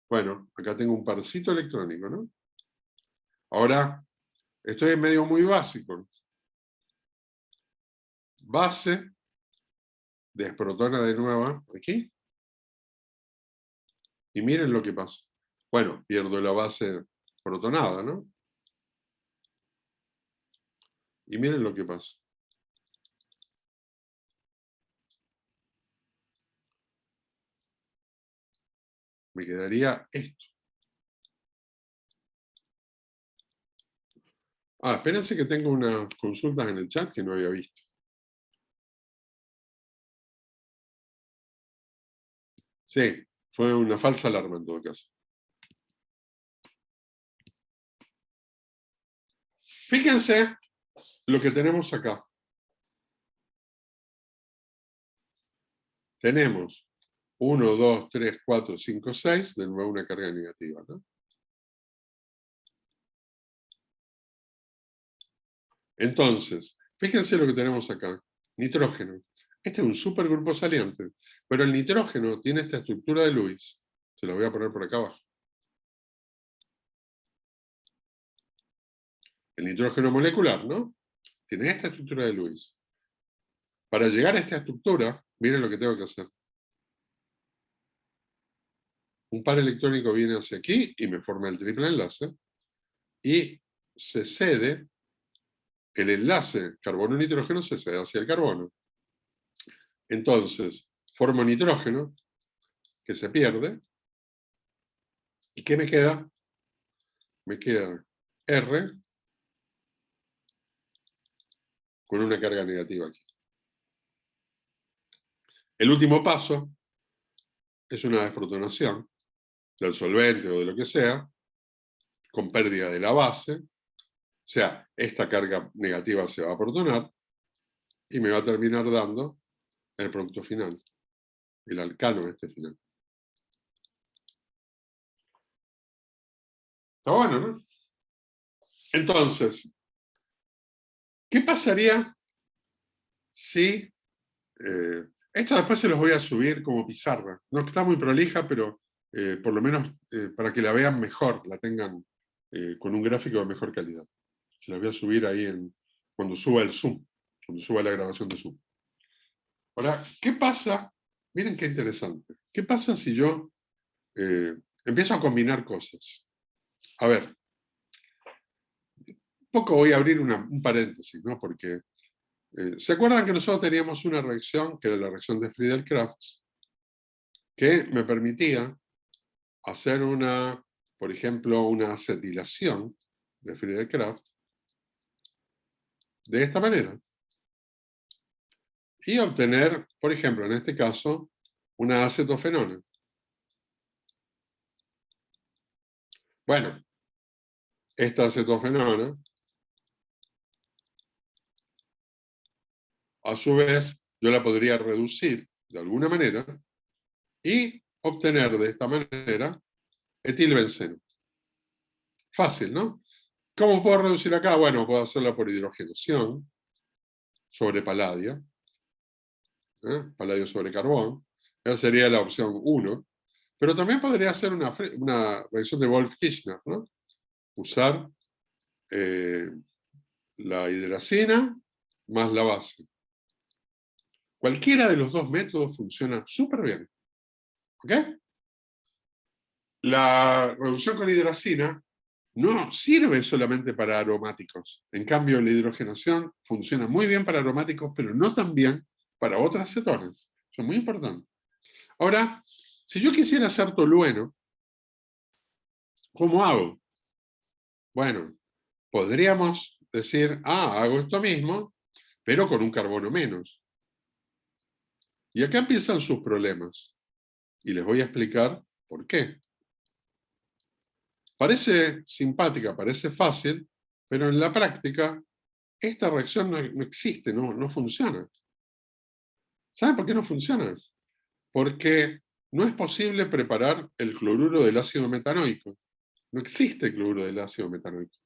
Bueno, acá tengo un parcito electrónico, ¿no? Ahora, estoy en medio muy básico. Base, desprotona de nuevo aquí. Y miren lo que pasa. Bueno, pierdo la base protonada, ¿no? Y miren lo que pasa. Me quedaría esto. Ah, espérense que tengo unas consultas en el chat que no había visto. Sí, fue una falsa alarma en todo caso. Fíjense lo que tenemos acá. Tenemos 1, 2, 3, 4, 5, 6, de nuevo una carga negativa, ¿no? Entonces, fíjense lo que tenemos acá. Nitrógeno. Este es un supergrupo saliente, pero el nitrógeno tiene esta estructura de Lewis. Se la voy a poner por acá abajo. El nitrógeno molecular, ¿no? Tiene esta estructura de Lewis. Para llegar a esta estructura, miren lo que tengo que hacer. Un par electrónico viene hacia aquí y me forma el triple enlace. Y se cede, el enlace carbono-nitrógeno se cede hacia el carbono. Entonces, formo nitrógeno, que se pierde. ¿Y qué me queda? Me queda R con una carga negativa aquí. El último paso es una desprotonación del solvente o de lo que sea, con pérdida de la base. O sea, esta carga negativa se va a protonar y me va a terminar dando el producto final, el alcano este final. Está bueno, ¿no? Entonces, ¿qué pasaría si... esto después se los voy a subir como pizarra. No está muy prolija, pero por lo menos para que la vean mejor, la tengan con un gráfico de mejor calidad. Se las voy a subir ahí cuando suba el Zoom, cuando suba la grabación de Zoom. Ahora, ¿qué pasa Miren qué interesante. ¿Qué pasa si yo empiezo a combinar cosas? A ver, un poco voy a abrir un paréntesis, ¿no? Porque ¿se acuerdan que nosotros teníamos una reacción, que era la reacción de Friedel-Crafts, que me permitía hacer por ejemplo, una acetilación de Friedel-Crafts de esta manera y obtener, por ejemplo, en este caso, una acetofenona. Bueno, esta acetofenona, a su vez, yo la podría reducir de alguna manera y obtener de esta manera etilbenceno. Fácil, ¿no? ¿Cómo puedo reducir acá? Bueno, puedo hacerla por hidrogenación sobre paladio, paladio sobre carbón. Esa sería la opción 1. Pero también podría hacer una reacción de Wolff-Kishner, ¿no? Usar la hidracina más la base. Cualquiera de los dos métodos funciona súper bien. ¿Ok? La reducción con hidracina no sirve solamente para aromáticos. En cambio, la hidrogenación funciona muy bien para aromáticos, pero no tan bien para otras cetonas. Eso es muy importante. Ahora, si yo quisiera hacer tolueno, ¿cómo hago? Bueno, podríamos decir, hago esto mismo, pero con un carbono menos. Y acá empiezan sus problemas. Y les voy a explicar por qué. Parece simpática, parece fácil, pero en la práctica esta reacción no existe, no funciona. ¿Saben por qué no funciona? Porque no es posible preparar el cloruro del ácido metanoico. No existe cloruro del ácido metanoico.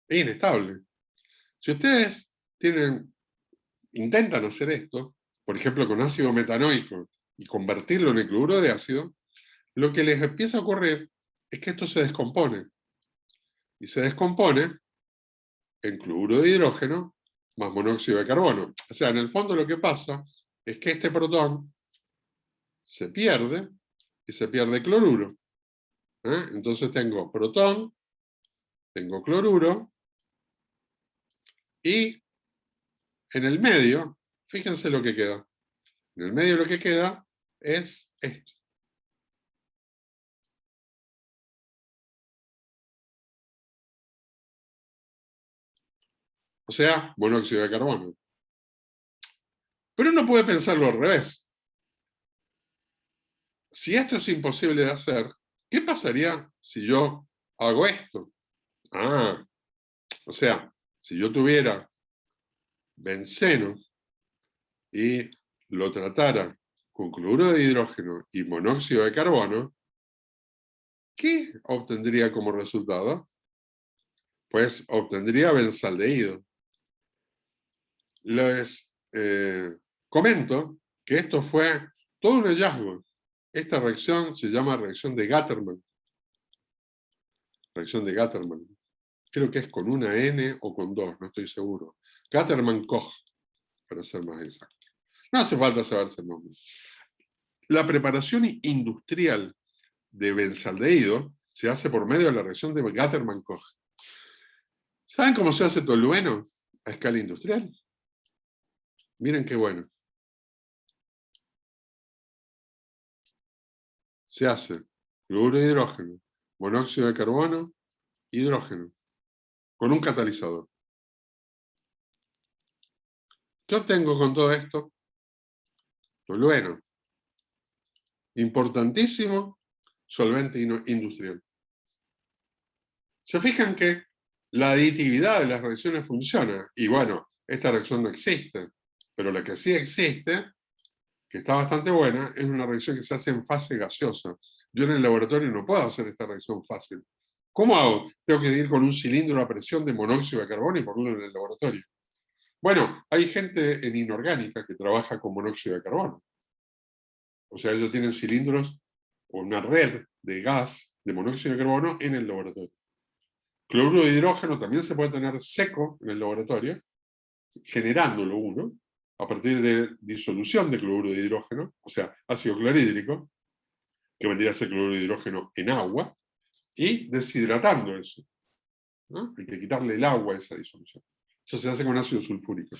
Es inestable. Si ustedes intentan hacer esto, por ejemplo con ácido metanoico, y convertirlo en el cloruro de ácido, lo que les empieza a ocurrir es que esto se descompone. Y se descompone en cloruro de hidrógeno más monóxido de carbono. O sea, en el fondo lo que pasa es que este protón se pierde y se pierde cloruro. Entonces tengo protón, tengo cloruro, y en el medio, fíjense lo que queda. En el medio lo que queda es esto. O sea, monóxido de carbono. Pero uno puede pensarlo al revés. Si esto es imposible de hacer, ¿qué pasaría si yo hago esto? O sea, si yo tuviera benceno y lo tratara con cloruro de hidrógeno y monóxido de carbono, ¿qué obtendría como resultado? Pues obtendría benzaldehído. Les comento que esto fue todo un hallazgo. Esta reacción se llama reacción de Gattermann. Reacción de Gattermann. Creo que es con una N o con dos, no estoy seguro. Gattermann-Koch, para ser más exacto. No hace falta saberse el nombre. La preparación industrial de benzaldehído se hace por medio de la reacción de Gattermann-Koch. ¿Saben cómo se hace tolueno a escala industrial? Miren qué bueno. Se hace cloruro de hidrógeno, monóxido de carbono, hidrógeno, con un catalizador. ¿Qué obtengo con todo esto? Tolueno. Importantísimo solvente industrial. Se fijan que la aditividad de las reacciones funciona. Y bueno, esta reacción no existe. Pero la que sí existe, que está bastante buena, es una reacción que se hace en fase gaseosa. Yo en el laboratorio no puedo hacer esta reacción fácil. ¿Cómo hago? Tengo que ir con un cilindro a presión de monóxido de carbono y ponerlo en el laboratorio. Bueno, hay gente en inorgánica que trabaja con monóxido de carbono. O sea, ellos tienen cilindros o una red de gas de monóxido de carbono en el laboratorio. Cloruro de hidrógeno también se puede tener seco en el laboratorio, generándolo uno. a partir de disolución de cloruro de hidrógeno, o sea, ácido clorhídrico, que vendría a ser cloruro de hidrógeno en agua, y deshidratando eso, ¿no? Hay que quitarle el agua a esa disolución. Eso se hace con ácido sulfúrico.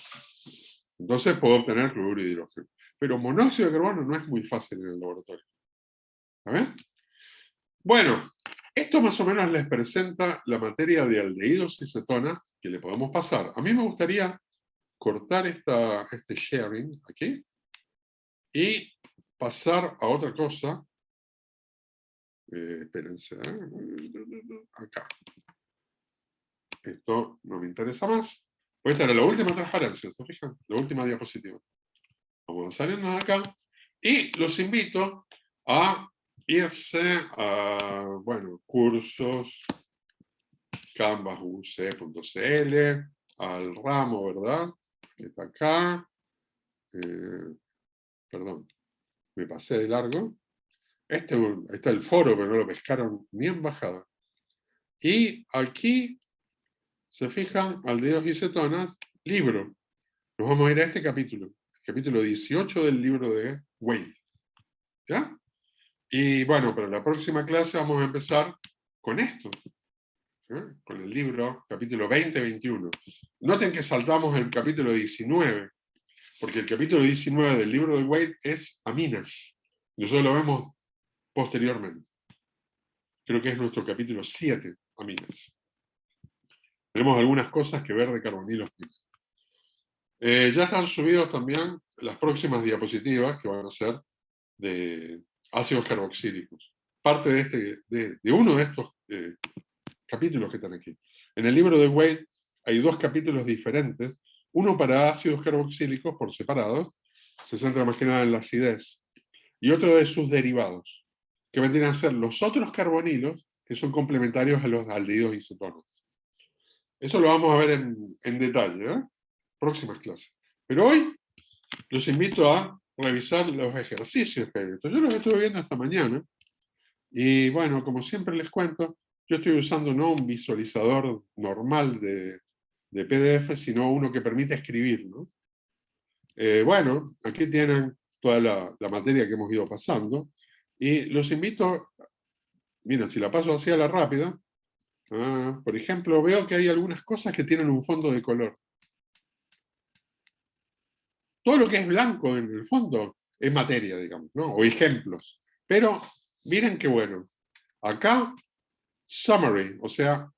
Entonces puedo obtener cloruro de hidrógeno. Pero monóxido de carbono no es muy fácil en el laboratorio. ¿Está bien? Bueno, esto más o menos les presenta la materia de aldehídos y cetonas que le podemos pasar. A mí me gustaría cortar este sharing aquí y pasar a otra cosa. Espérense. Acá. Esto no me interesa más. Pues esta era la última transparencia, ¿se fijan? La última diapositiva. Vamos a salirnos de acá. Y los invito a irse a, bueno, cursos, canvasuc.cl, al ramo, ¿verdad? Que está acá. Perdón, me pasé de largo. Ahí está el foro, pero no lo pescaron ni en bajada. Y aquí, se fijan, aldehídos y cetonas, libro. Nos vamos a ir a este capítulo, el capítulo 18 del libro de Wade. ¿Ya? Y bueno, para la próxima clase vamos a empezar con esto, con el libro, capítulo 20-21. Noten que saltamos el capítulo 19, porque el capítulo 19 del libro de Wade es aminas. Nosotros lo vemos posteriormente. Creo que es nuestro capítulo 7, aminas. Tenemos algunas cosas que ver de carbonilos. Ya están subidos también las próximas diapositivas que van a ser de ácidos carboxílicos. Parte de uno de estos capítulos que están aquí. En el libro de Wade hay dos capítulos diferentes, uno para ácidos carboxílicos por separado, se centra más que nada en la acidez, y otro de sus derivados, que vendrían a ser los otros carbonilos que son complementarios a los aldehídos y cetonas. Eso lo vamos a ver en detalle, ¿eh? Próximas clases. Pero hoy los invito a revisar los ejercicios que hay. Yo los estuve viendo esta mañana, y bueno, como siempre les cuento, yo estoy usando no un visualizador normal de PDF, sino uno que permite escribir, ¿no? Bueno, aquí tienen toda la materia que hemos ido pasando, y los invito, mira, si la paso así a la rápida, por ejemplo, veo que hay algunas cosas que tienen un fondo de color. Todo lo que es blanco en el fondo es materia, digamos, ¿no? O ejemplos. Pero miren qué bueno. Acá, summary, o sea,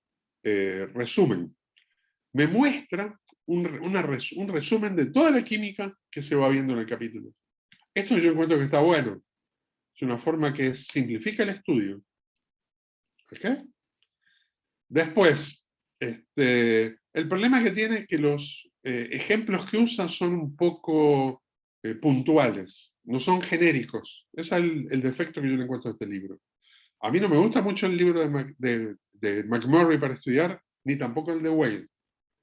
resumen. Me muestra un resumen de toda la química que se va viendo en el capítulo. Esto yo encuentro que está bueno. Es una forma que simplifica el estudio. ¿Ok? Después, el problema que tiene es que los ejemplos que usa son un poco puntuales, no son genéricos. Ese es el defecto que yo le encuentro a este libro. A mí no me gusta mucho el libro de McMurray para estudiar, ni tampoco el de Wade.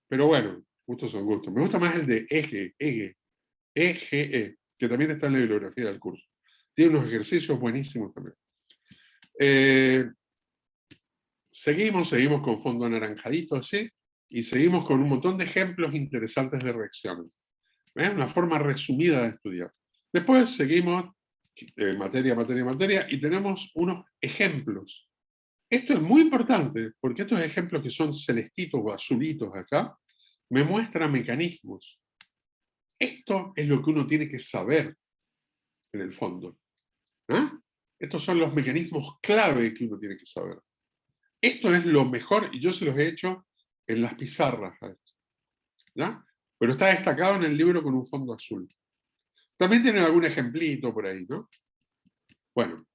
Pero bueno, gustos son gustos. Me gusta más el de EGE, que también está en la bibliografía del curso. Tiene unos ejercicios buenísimos también. Seguimos con fondo anaranjadito así, y seguimos con un montón de ejemplos interesantes de reacciones. Una forma resumida de estudiar. Después seguimos materia, y tenemos unos ejemplos. Esto es muy importante, porque estos ejemplos que son celestitos o azulitos acá, me muestran mecanismos. Esto es lo que uno tiene que saber en el fondo. Estos son los mecanismos clave que uno tiene que saber. Esto es lo mejor, y yo se los he hecho en las pizarras. ¿Ya? Pero está destacado en el libro con un fondo azul. También tienen algún ejemplito por ahí, ¿no? Bueno,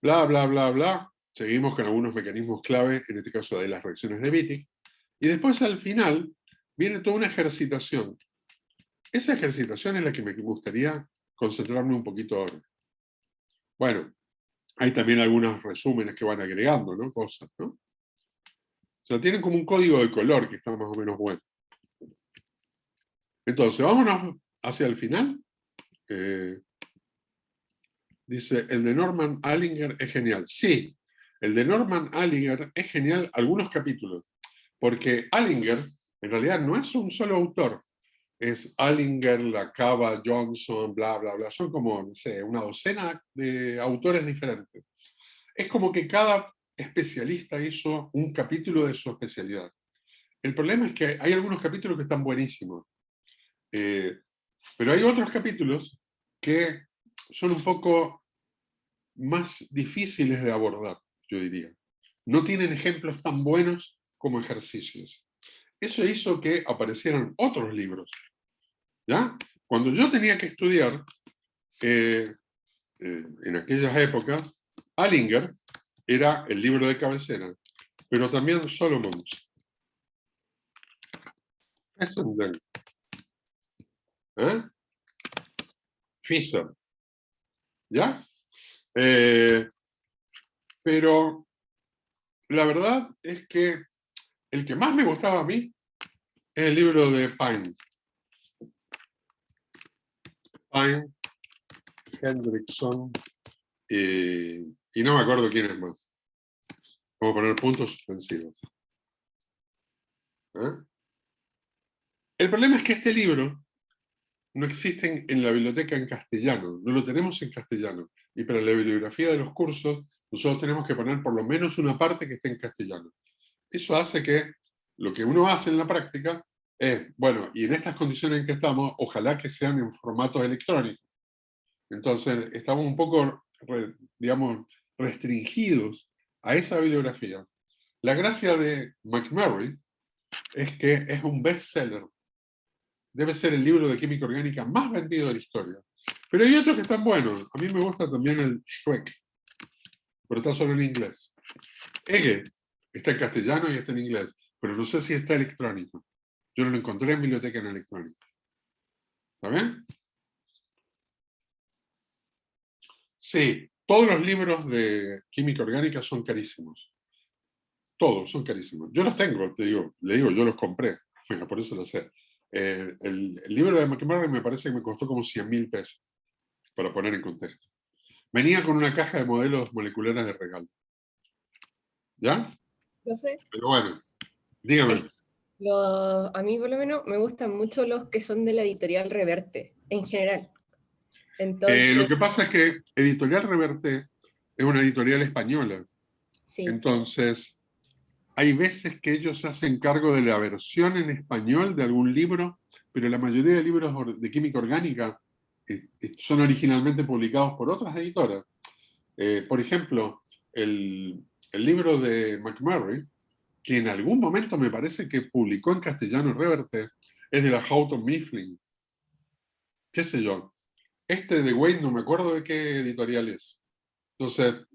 bla, bla, bla, bla. Seguimos con algunos mecanismos clave, en este caso de las reacciones de Wittig. Y después al final viene toda una ejercitación. Esa ejercitación es la que me gustaría concentrarme un poquito ahora. Bueno, hay también algunos resúmenes que van agregando, ¿no? Cosas, ¿no? O sea, tienen como un código de color que está más o menos bueno. Entonces, vámonos hacia el final. Dice, el de Norman Alinger es genial. Sí, el de Norman Alinger es genial algunos capítulos, porque Alinger en realidad no es un solo autor. es Alinger, Lacava, Johnson, bla, bla, bla. Son como, no sé, una docena de autores diferentes. Es como que cada especialista hizo un capítulo de su especialidad. El problema es que hay algunos capítulos que están buenísimos, pero hay otros capítulos que son un poco más difíciles de abordar, yo diría. No tienen ejemplos tan buenos como ejercicios. Eso hizo que aparecieran otros libros. ¿Ya? Cuando yo tenía que estudiar, en aquellas épocas, Alinger era el libro de cabecera, pero también Solomons, Fessenden, ¿eh? Fisher, ¿ya? Pero la verdad es que el que más me gustaba a mí es el libro de Pine. Pine, Hendrickson, y no me acuerdo quién es más. Vamos a poner puntos suspensivos. ¿Eh? El problema es que este libro no existe en la biblioteca en castellano, no lo tenemos en castellano. Y para la bibliografía de los cursos, nosotros tenemos que poner por lo menos una parte que esté en castellano. Eso hace que lo que uno hace en la práctica es, bueno, y en estas condiciones en que estamos, ojalá que sean en formato electrónico. Entonces, estamos un poco, digamos, restringidos a esa bibliografía. La gracia de McMurray es que es un bestseller. Debe ser el libro de química orgánica más vendido de la historia. Pero hay otros que están buenos. A mí me gusta también el Schweck, pero está solo en inglés. Ege está en castellano y está en inglés, pero no sé si está electrónico. Yo no lo encontré en biblioteca en electrónica. ¿Está bien? Sí, todos los libros de química orgánica son carísimos. Todos son carísimos. Yo los tengo, te digo, le digo, yo los compré. Bueno, por eso lo sé. El libro de McMurray me parece que me costó como 100.000 pesos, para poner en contexto. Venía con una caja de modelos moleculares de regalo. ¿Ya? Profe, Pero bueno, dígame. a mí por lo menos me gustan mucho los que son de la editorial Reverte, en general. Lo Entonces, que pasa es que Editorial Reverte es una editorial española. sí, Entonces, hay veces que ellos se hacen cargo de la versión en español de algún libro, pero la mayoría de libros de química orgánica son originalmente publicados por otras editoras. Por ejemplo, el libro de McMurray, que en algún momento me parece que publicó en castellano Reverte, es de la Houghton Mifflin. ¿Qué sé yo? Este de Wade no me acuerdo de qué editorial es. Entonces,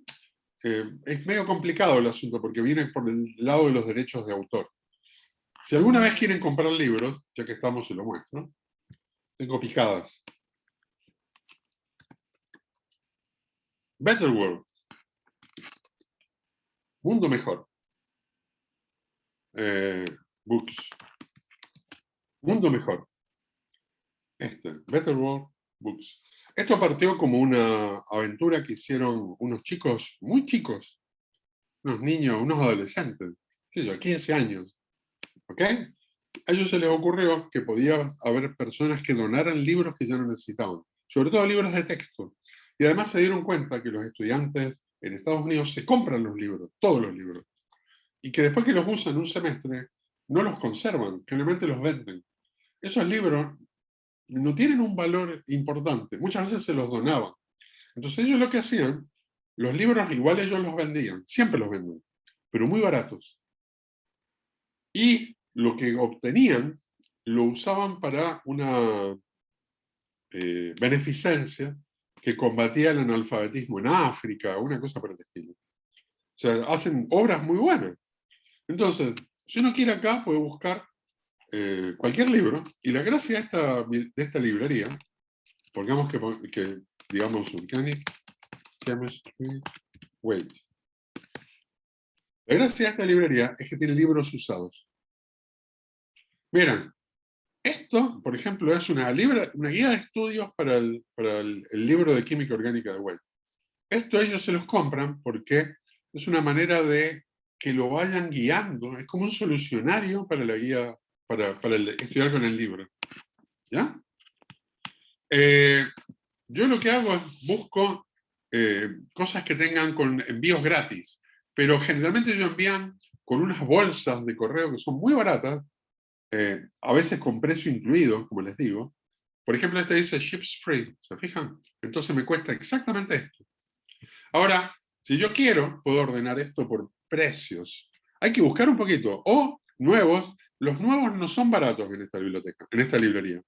es medio complicado el asunto porque viene por el lado de los derechos de autor. Si alguna vez quieren comprar libros, ya que estamos, se lo muestro. Tengo picadas. Better World. Mundo Mejor. Books. Mundo Mejor. Better World Books. Esto partió como una aventura que hicieron unos chicos, muy chicos, unos niños, unos adolescentes, qué sé yo, 15 años. ¿Ok? A ellos se les ocurrió que podía haber personas que donaran libros que ya no necesitaban, sobre todo libros de texto. Y además se dieron cuenta que los estudiantes en Estados Unidos se compran los libros, todos los libros, y que después que los usan un semestre, no los conservan, generalmente los venden. Esos libros no tienen un valor importante, muchas veces se los donaban. Entonces ellos lo que hacían, los libros igual ellos los vendían, siempre los venden, pero muy baratos. Y lo que obtenían lo usaban para una beneficencia que combatía el analfabetismo en África, una cosa por el estilo. O sea, hacen obras muy buenas. Entonces, si uno quiere acá, puede buscar cualquier libro, y la gracia de esta librería, pongamos que digamos, Organic Chemistry, wait. La gracia de esta librería es que tiene libros usados. Miren, esto, por ejemplo, es una guía de estudios para el libro de química orgánica de White. Esto ellos se los compran porque es una manera de que lo vayan guiando, es como un solucionario para la guía, para estudiar con el libro. ¿Ya? Yo lo que hago es busco cosas que tengan con envíos gratis, pero generalmente ellos envían con unas bolsas de correo que son muy baratas, a veces con precio incluido, como les digo. Por ejemplo, este dice ships free, ¿se fijan? Entonces me cuesta exactamente esto. Ahora, si yo quiero, puedo ordenar esto por precios. Hay que buscar un poquito. O nuevos. Los nuevos no son baratos en esta biblioteca, en esta librería.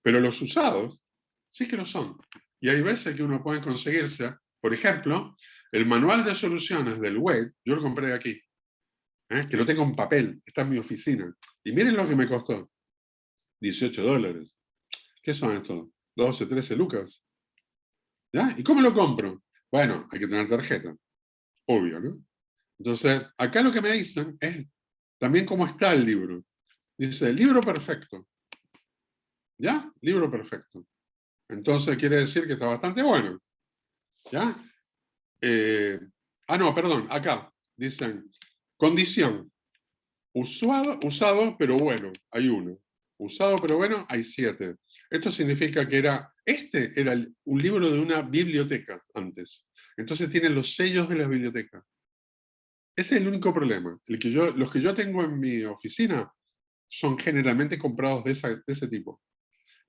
Pero los usados sí que lo son. Y hay veces que uno puede conseguirse, por ejemplo, el manual de soluciones del web, yo lo compré aquí, que lo tengo en papel, está en mi oficina. Y miren lo que me costó. $18. ¿Qué son estos? 12, 13 lucas. ¿Ya? ¿Y cómo lo compro? Bueno, hay que tener tarjeta. Obvio, ¿no? Entonces, acá lo que me dicen es también cómo está el libro. Dice, libro perfecto. ¿Ya? Libro perfecto. Entonces quiere decir que está bastante bueno. ¿Ya? No, perdón, acá dicen, condición, usado pero bueno, hay uno. Usado pero bueno, hay 7. Esto significa que este era un libro de una biblioteca antes. Entonces tiene los sellos de la biblioteca. Ese es el único problema. Los que yo tengo en mi oficina son generalmente comprados de ese tipo.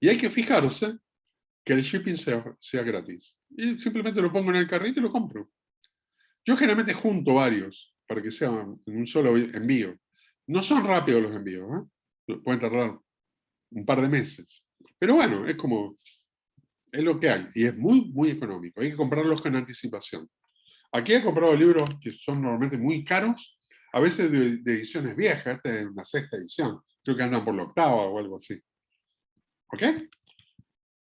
Y hay que fijarse que el shipping sea gratis. Y simplemente lo pongo en el carrito y lo compro. Yo generalmente junto varios para que sean en un solo envío. No son rápidos los envíos, pueden tardar un par de meses. Pero bueno, es lo que hay. Y es muy, muy económico. Hay que comprarlos con anticipación. Aquí he comprado libros que son normalmente muy caros, a veces de ediciones viejas, esta es una 6ª edición, creo que andan por la 8ª o algo así. ¿Ok?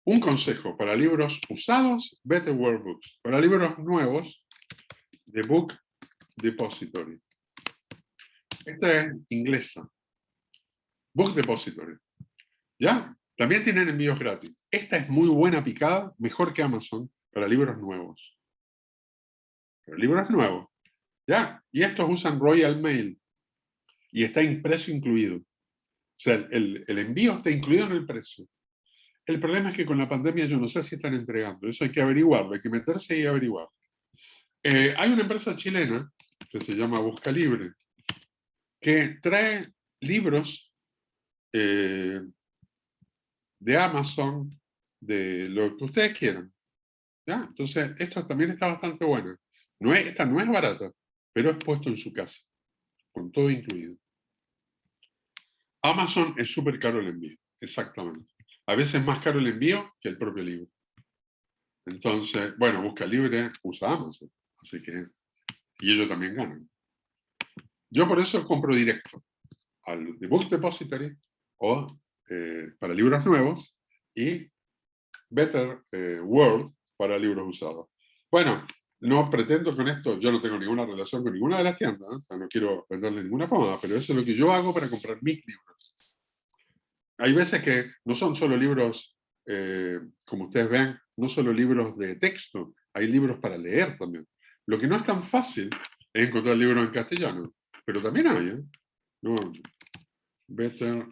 Un consejo para libros usados, Better World Books. Para libros nuevos, The Book Depository. Esta es inglesa. Book Depository. ¿Ya? También tienen envíos gratis. Esta es muy buena picada, mejor que Amazon, para libros nuevos. Para libros nuevos. ¿Ya? Y estos usan Royal Mail. Y está en precio incluido. O sea, el envío está incluido en el precio. El problema es que con la pandemia yo no sé si están entregando. Eso hay que averiguarlo, hay que meterse y averiguar. Hay una empresa chilena que se llama Busca Libre, que trae libros de Amazon, de lo que ustedes quieran. ¿Ya? Entonces, esto también está bastante bueno. Esta no es barata, pero es puesto en su casa, con todo incluido. Amazon es súper caro el envío, exactamente. A veces es más caro el envío que el propio libro. Entonces, bueno, Busca Libre usa Amazon, así que, y ellos también ganan. Yo por eso compro directo al The Book Depository o para libros nuevos y Better World para libros usados. Bueno, no pretendo con esto, yo no tengo ninguna relación con ninguna de las tiendas, o sea, no quiero venderle ninguna pomada, pero eso es lo que yo hago para comprar mis libros. Hay veces que no son solo libros, como ustedes ven, no solo libros de texto, hay libros para leer también. Lo que no es tan fácil es encontrar libros en castellano, pero también hay, ¿eh? No, Better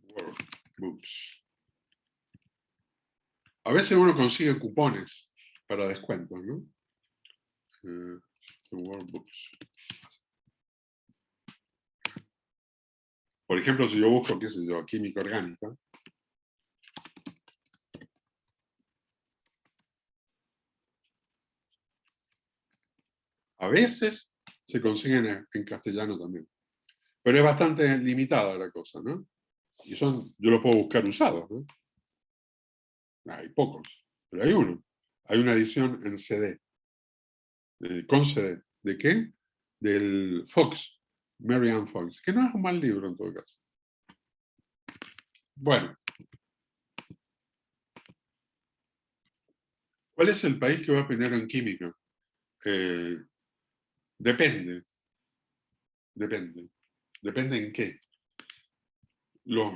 World Books. A veces uno consigue cupones para descuentos, ¿no? World Books. Por ejemplo, si yo busco, qué sé yo, química orgánica, a veces se consiguen en castellano también. Pero es bastante limitada la cosa, ¿no? Y yo lo puedo buscar usados, ¿no? Hay pocos, pero hay uno. Hay una edición en CD, con CD. ¿De qué? Del Fox, Mary Ann Fox, que no es un mal libro en todo caso. Bueno, ¿cuál es el país que va primero en química? Depende. Depende. Depende en qué. Yo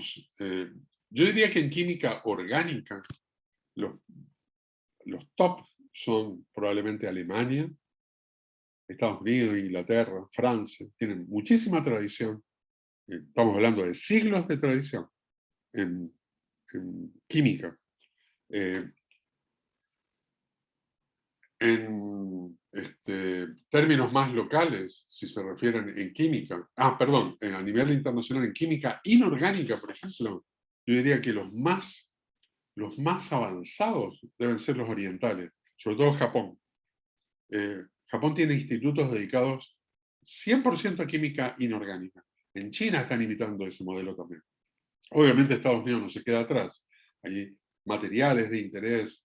diría que en química orgánica, los top son probablemente Alemania, Estados Unidos, Inglaterra, Francia. Tienen muchísima tradición. Estamos hablando de siglos de tradición en química. En términos más locales, si se refieren en química, a nivel internacional en química inorgánica, por ejemplo, yo diría que los más avanzados deben ser los orientales, sobre todo Japón. Japón tiene institutos dedicados 100% a química inorgánica. En China están imitando ese modelo también. Obviamente Estados Unidos no se queda atrás. Hay materiales de interés,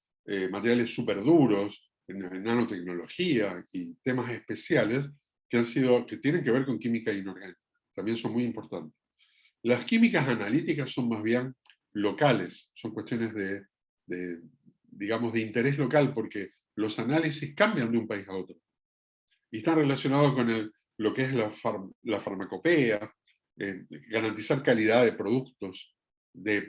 materiales súper duros, en nanotecnología y temas especiales que tienen que ver con química inorgánica. También son muy importantes. Las químicas analíticas son más bien locales, son cuestiones digamos, de interés local, porque los análisis cambian de un país a otro. Y están relacionados con lo que es la farmacopea, garantizar calidad de productos de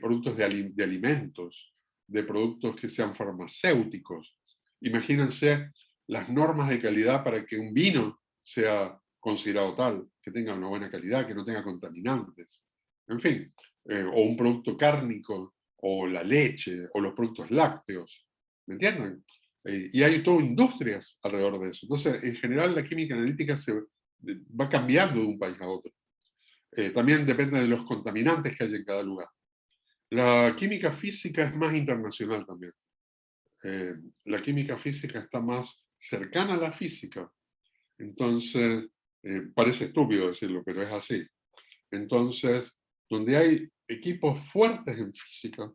alimentos, de productos que sean farmacéuticos. Imagínense las normas de calidad para que un vino sea considerado tal, que tenga una buena calidad, que no tenga contaminantes. En fin, o un producto cárnico, o la leche, o los productos lácteos. ¿Me entienden? Y hay todas industrias alrededor de eso. Entonces, en general, la química analítica va cambiando de un país a otro. También depende de los contaminantes que hay en cada lugar. La química física es más internacional también. La química física está más cercana a la física. Entonces, parece estúpido decirlo, pero es así. Entonces, donde hay equipos fuertes en física,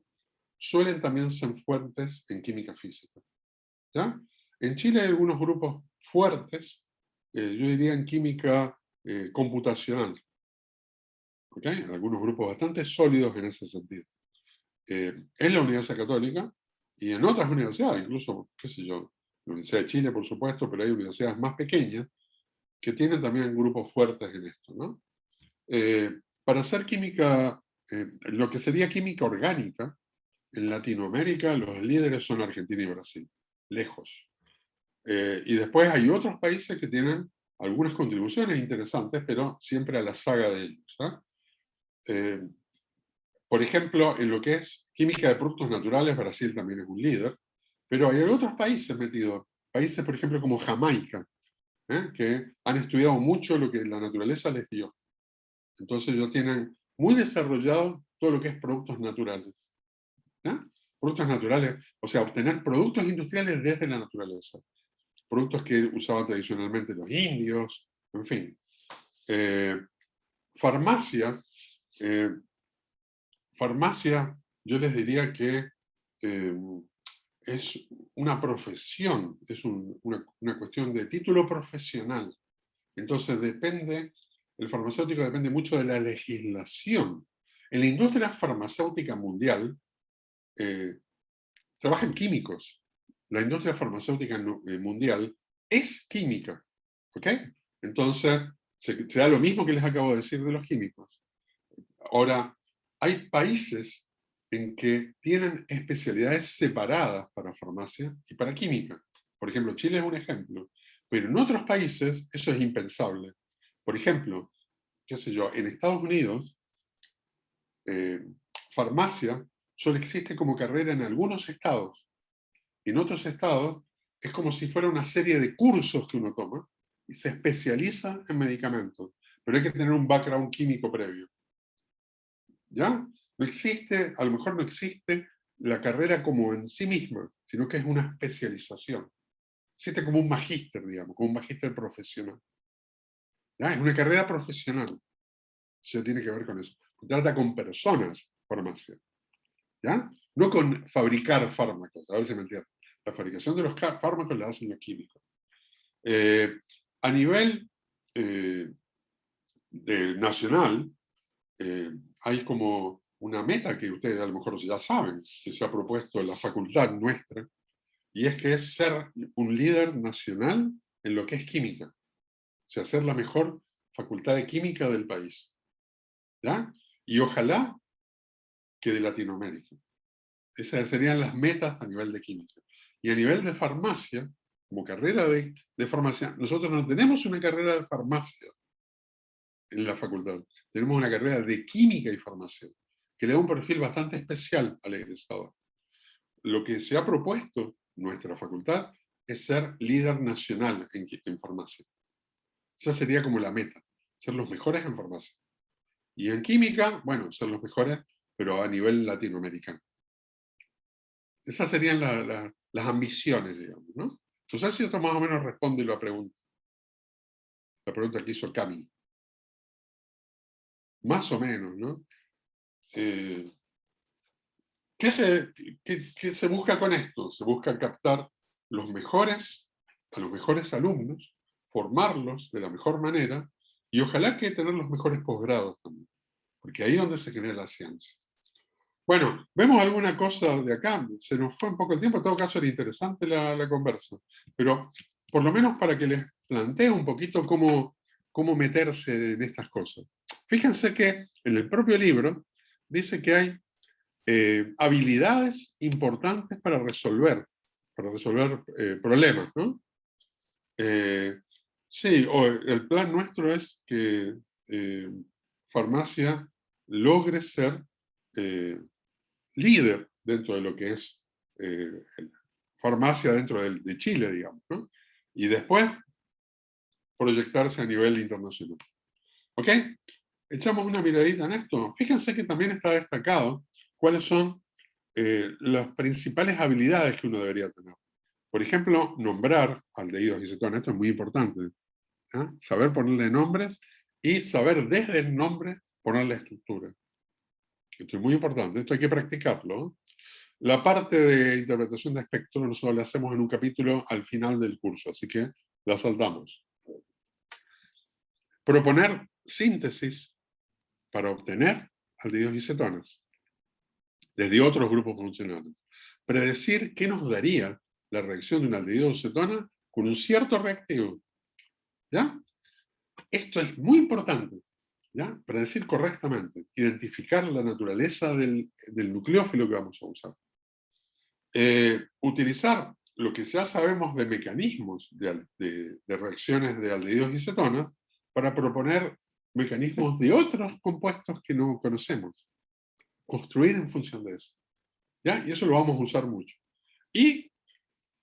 suelen también ser fuertes en química física. ¿Ya? En Chile hay algunos grupos fuertes, yo diría en química computacional. ¿Okay? Algunos grupos bastante sólidos en ese sentido. En la Universidad Católica y en otras universidades, incluso, qué sé yo, la Universidad de Chile, por supuesto, pero hay universidades más pequeñas que tienen también grupos fuertes en esto, ¿no? Para hacer química, lo que sería química orgánica, en Latinoamérica los líderes son Argentina y Brasil, lejos. Y después hay otros países que tienen algunas contribuciones interesantes, pero siempre a la saga de ellos. Por ejemplo, en lo que es química de productos naturales, Brasil también es un líder, pero hay otros países metidos, países, por ejemplo, como Jamaica, que han estudiado mucho lo que la naturaleza les dio. Entonces ellos tienen muy desarrollado todo lo que es productos naturales. Productos naturales, o sea, obtener productos industriales desde la naturaleza. Productos que usaban tradicionalmente los indios, en fin. Farmacia, yo les diría que es una profesión, es una cuestión de título profesional. Entonces el farmacéutico depende mucho de la legislación. En la industria farmacéutica mundial trabajan químicos. La industria farmacéutica mundial es química. ¿Ok? Entonces, se da lo mismo que les acabo de decir de los químicos. Ahora, hay países en que tienen especialidades separadas para farmacia y para química. Por ejemplo, Chile es un ejemplo. Pero en otros países eso es impensable. Por ejemplo, qué sé yo, en Estados Unidos, farmacia solo existe como carrera en algunos estados. En otros estados es como si fuera una serie de cursos que uno toma y se especializa en medicamentos. Pero hay que tener un background químico previo. ¿Ya? No existe, a lo mejor no existe la carrera como en sí misma, sino que es una especialización. Existe como un magíster, digamos, como un magíster profesional. ¿Ya? Es una carrera profesional. Se tiene que ver con eso. Trata con personas, farmacia. ¿Ya? No con fabricar fármacos, a ver si me entienden. La fabricación de los fármacos la hacen los químicos. A nivel nacional, hay como una meta que ustedes a lo mejor ya saben, que se ha propuesto en la facultad nuestra, y es que es ser un líder nacional en lo que es química. O sea, ser la mejor facultad de química del país. ¿Ya? Y ojalá que de Latinoamérica. Esas serían las metas a nivel de química. Y a nivel de farmacia, como carrera de farmacia, nosotros no tenemos una carrera de farmacia en la facultad. Tenemos una carrera de química y farmacia. que le da un perfil bastante especial al egresado. Lo que se ha propuesto nuestra facultad es ser líder nacional en farmacia. Esa sería como la meta, ser los mejores en farmacia. Y en química, bueno, ser los mejores, pero a nivel latinoamericano. Esas serían las ambiciones, digamos, ¿no? No sé si esto más o menos responde la pregunta que hizo Cami. Más o menos, ¿no? ¿Qué se busca con esto? Se busca captar a los mejores alumnos, formarlos de la mejor manera y ojalá que tener los mejores posgrados también, porque ahí es donde se genera la ciencia. Bueno, vemos alguna cosa de acá, se nos fue un poco el tiempo, en todo caso era interesante la conversa, pero por lo menos para que les plantee un poquito cómo meterse en estas cosas. Fíjense que en el propio libro dice que hay habilidades importantes para resolver problemas, ¿no? Sí, el plan nuestro es que farmacia logre ser líder dentro de lo que es farmacia dentro de Chile, digamos, ¿no? Y después proyectarse a nivel internacional. ¿Ok? Echamos una miradita en esto. Fíjense que también está destacado cuáles son las principales habilidades que uno debería tener. Por ejemplo, nombrar aldehídos y cetonas, esto es muy importante. ¿Eh? Saber ponerle nombres y saber desde el nombre ponerle estructura. Esto es muy importante, esto hay que practicarlo. La parte de interpretación de espectro nosotros la hacemos en un capítulo al final del curso, así que la saltamos. Proponer síntesis para obtener aldehídos y cetonas desde otros grupos funcionales. Predecir qué nos daría la reacción de un aldehído o cetona con un cierto reactivo. ¿Ya? Esto es muy importante. ¿Ya? Predecir correctamente. Identificar la naturaleza del nucleófilo que vamos a usar. Utilizar lo que ya sabemos de mecanismos de reacciones de aldehídos y cetonas para proponer mecanismos de otros compuestos que no conocemos. Construir en función de eso. ¿Ya? Y eso lo vamos a usar mucho. Y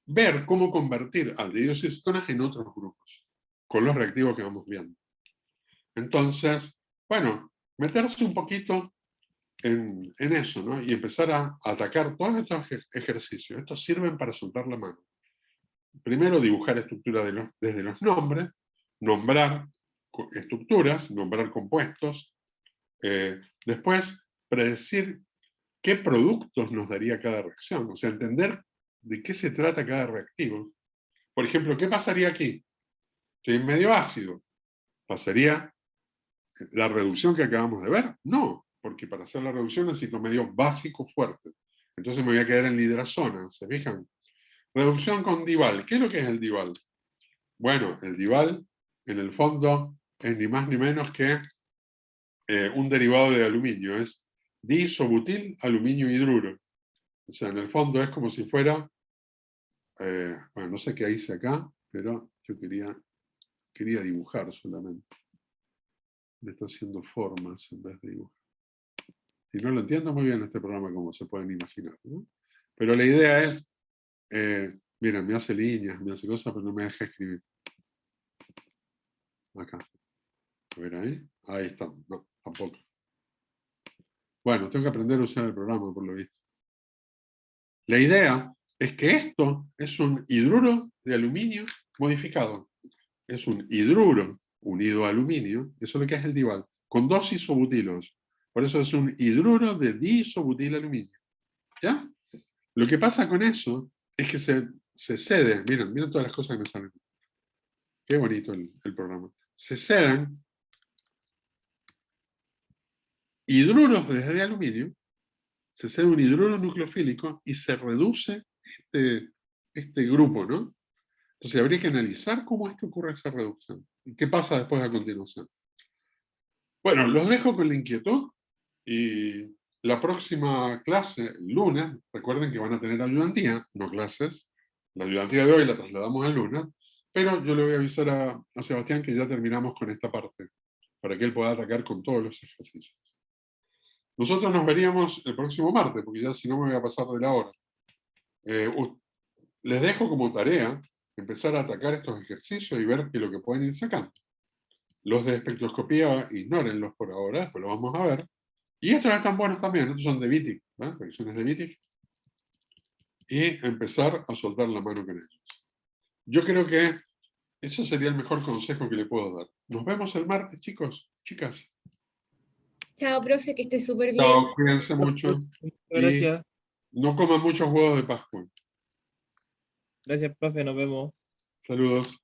ver cómo convertir aldehídos y cetonas en otros grupos, con los reactivos que vamos viendo. Entonces, bueno, meterse un poquito en eso, ¿no? Y empezar a atacar todos estos ejercicios. Estos sirven para soltar la mano. Primero, dibujar estructura desde los nombres, nombrar estructuras, nombrar compuestos. Después, predecir qué productos nos daría cada reacción. O sea, entender de qué se trata cada reactivo. Por ejemplo, ¿qué pasaría aquí? Estoy en medio ácido. ¿Pasaría la reducción que acabamos de ver? No, porque para hacer la reducción necesito medio básico fuerte. Entonces me voy a quedar en liderazona, ¿se fijan? Reducción con dival. ¿Qué es lo que es el dival? Bueno, el dival, en el fondo, es ni más ni menos que un derivado de aluminio. Es diisobutil aluminio hidruro. O sea, en el fondo es como si fuera, bueno, no sé qué hice acá, pero yo quería dibujar solamente. Me está haciendo formas en vez de dibujar. Y no lo entiendo muy bien este programa, como se pueden imaginar, ¿no? Pero la idea es, miren, me hace líneas, me hace cosas, pero no me deja escribir. Acá. A ver ahí. Ahí está. No, tampoco. Bueno, tengo que aprender a usar el programa, por lo visto. La idea es que esto es un hidruro de aluminio modificado. Es un hidruro unido a aluminio, eso es lo que es el dival, con dos isobutilos. Por eso es un hidruro de diisobutil aluminio. ¿Ya? Lo que pasa con eso es que se cede, miren todas las cosas que me salen. Qué bonito el programa. Se ceden hidruros de aluminio, se cede un hidruro nucleofílico y se reduce este grupo, ¿no? Entonces habría que analizar cómo es que ocurre esa reducción. ¿Y qué pasa después a continuación? Bueno, los dejo con la inquietud y la próxima clase, el lunes, recuerden que van a tener ayudantía, no clases. La ayudantía de hoy la trasladamos al lunes, pero yo le voy a avisar a Sebastián que ya terminamos con esta parte, para que él pueda atacar con todos los ejercicios. Nosotros nos veríamos el próximo martes, porque ya si no me voy a pasar de la hora. Les dejo como tarea empezar a atacar estos ejercicios y ver qué es lo que pueden ir sacando. Los de espectroscopía, ignórenlos por ahora, después los vamos a ver. Y estos están buenos también, estos son de Wittig, predicciones de Wittig. Y empezar a soltar la mano con ellos. Yo creo que ese sería el mejor consejo que le puedo dar. Nos vemos el martes, chicos, chicas. Chao, profe, que esté súper bien. Chao, cuídense mucho. Gracias. Y no coman muchos huevos de Pascua. Gracias, profe, nos vemos. Saludos.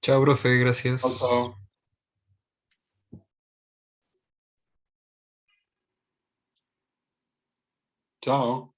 Chao, profe, gracias. Chao, chao. Chao.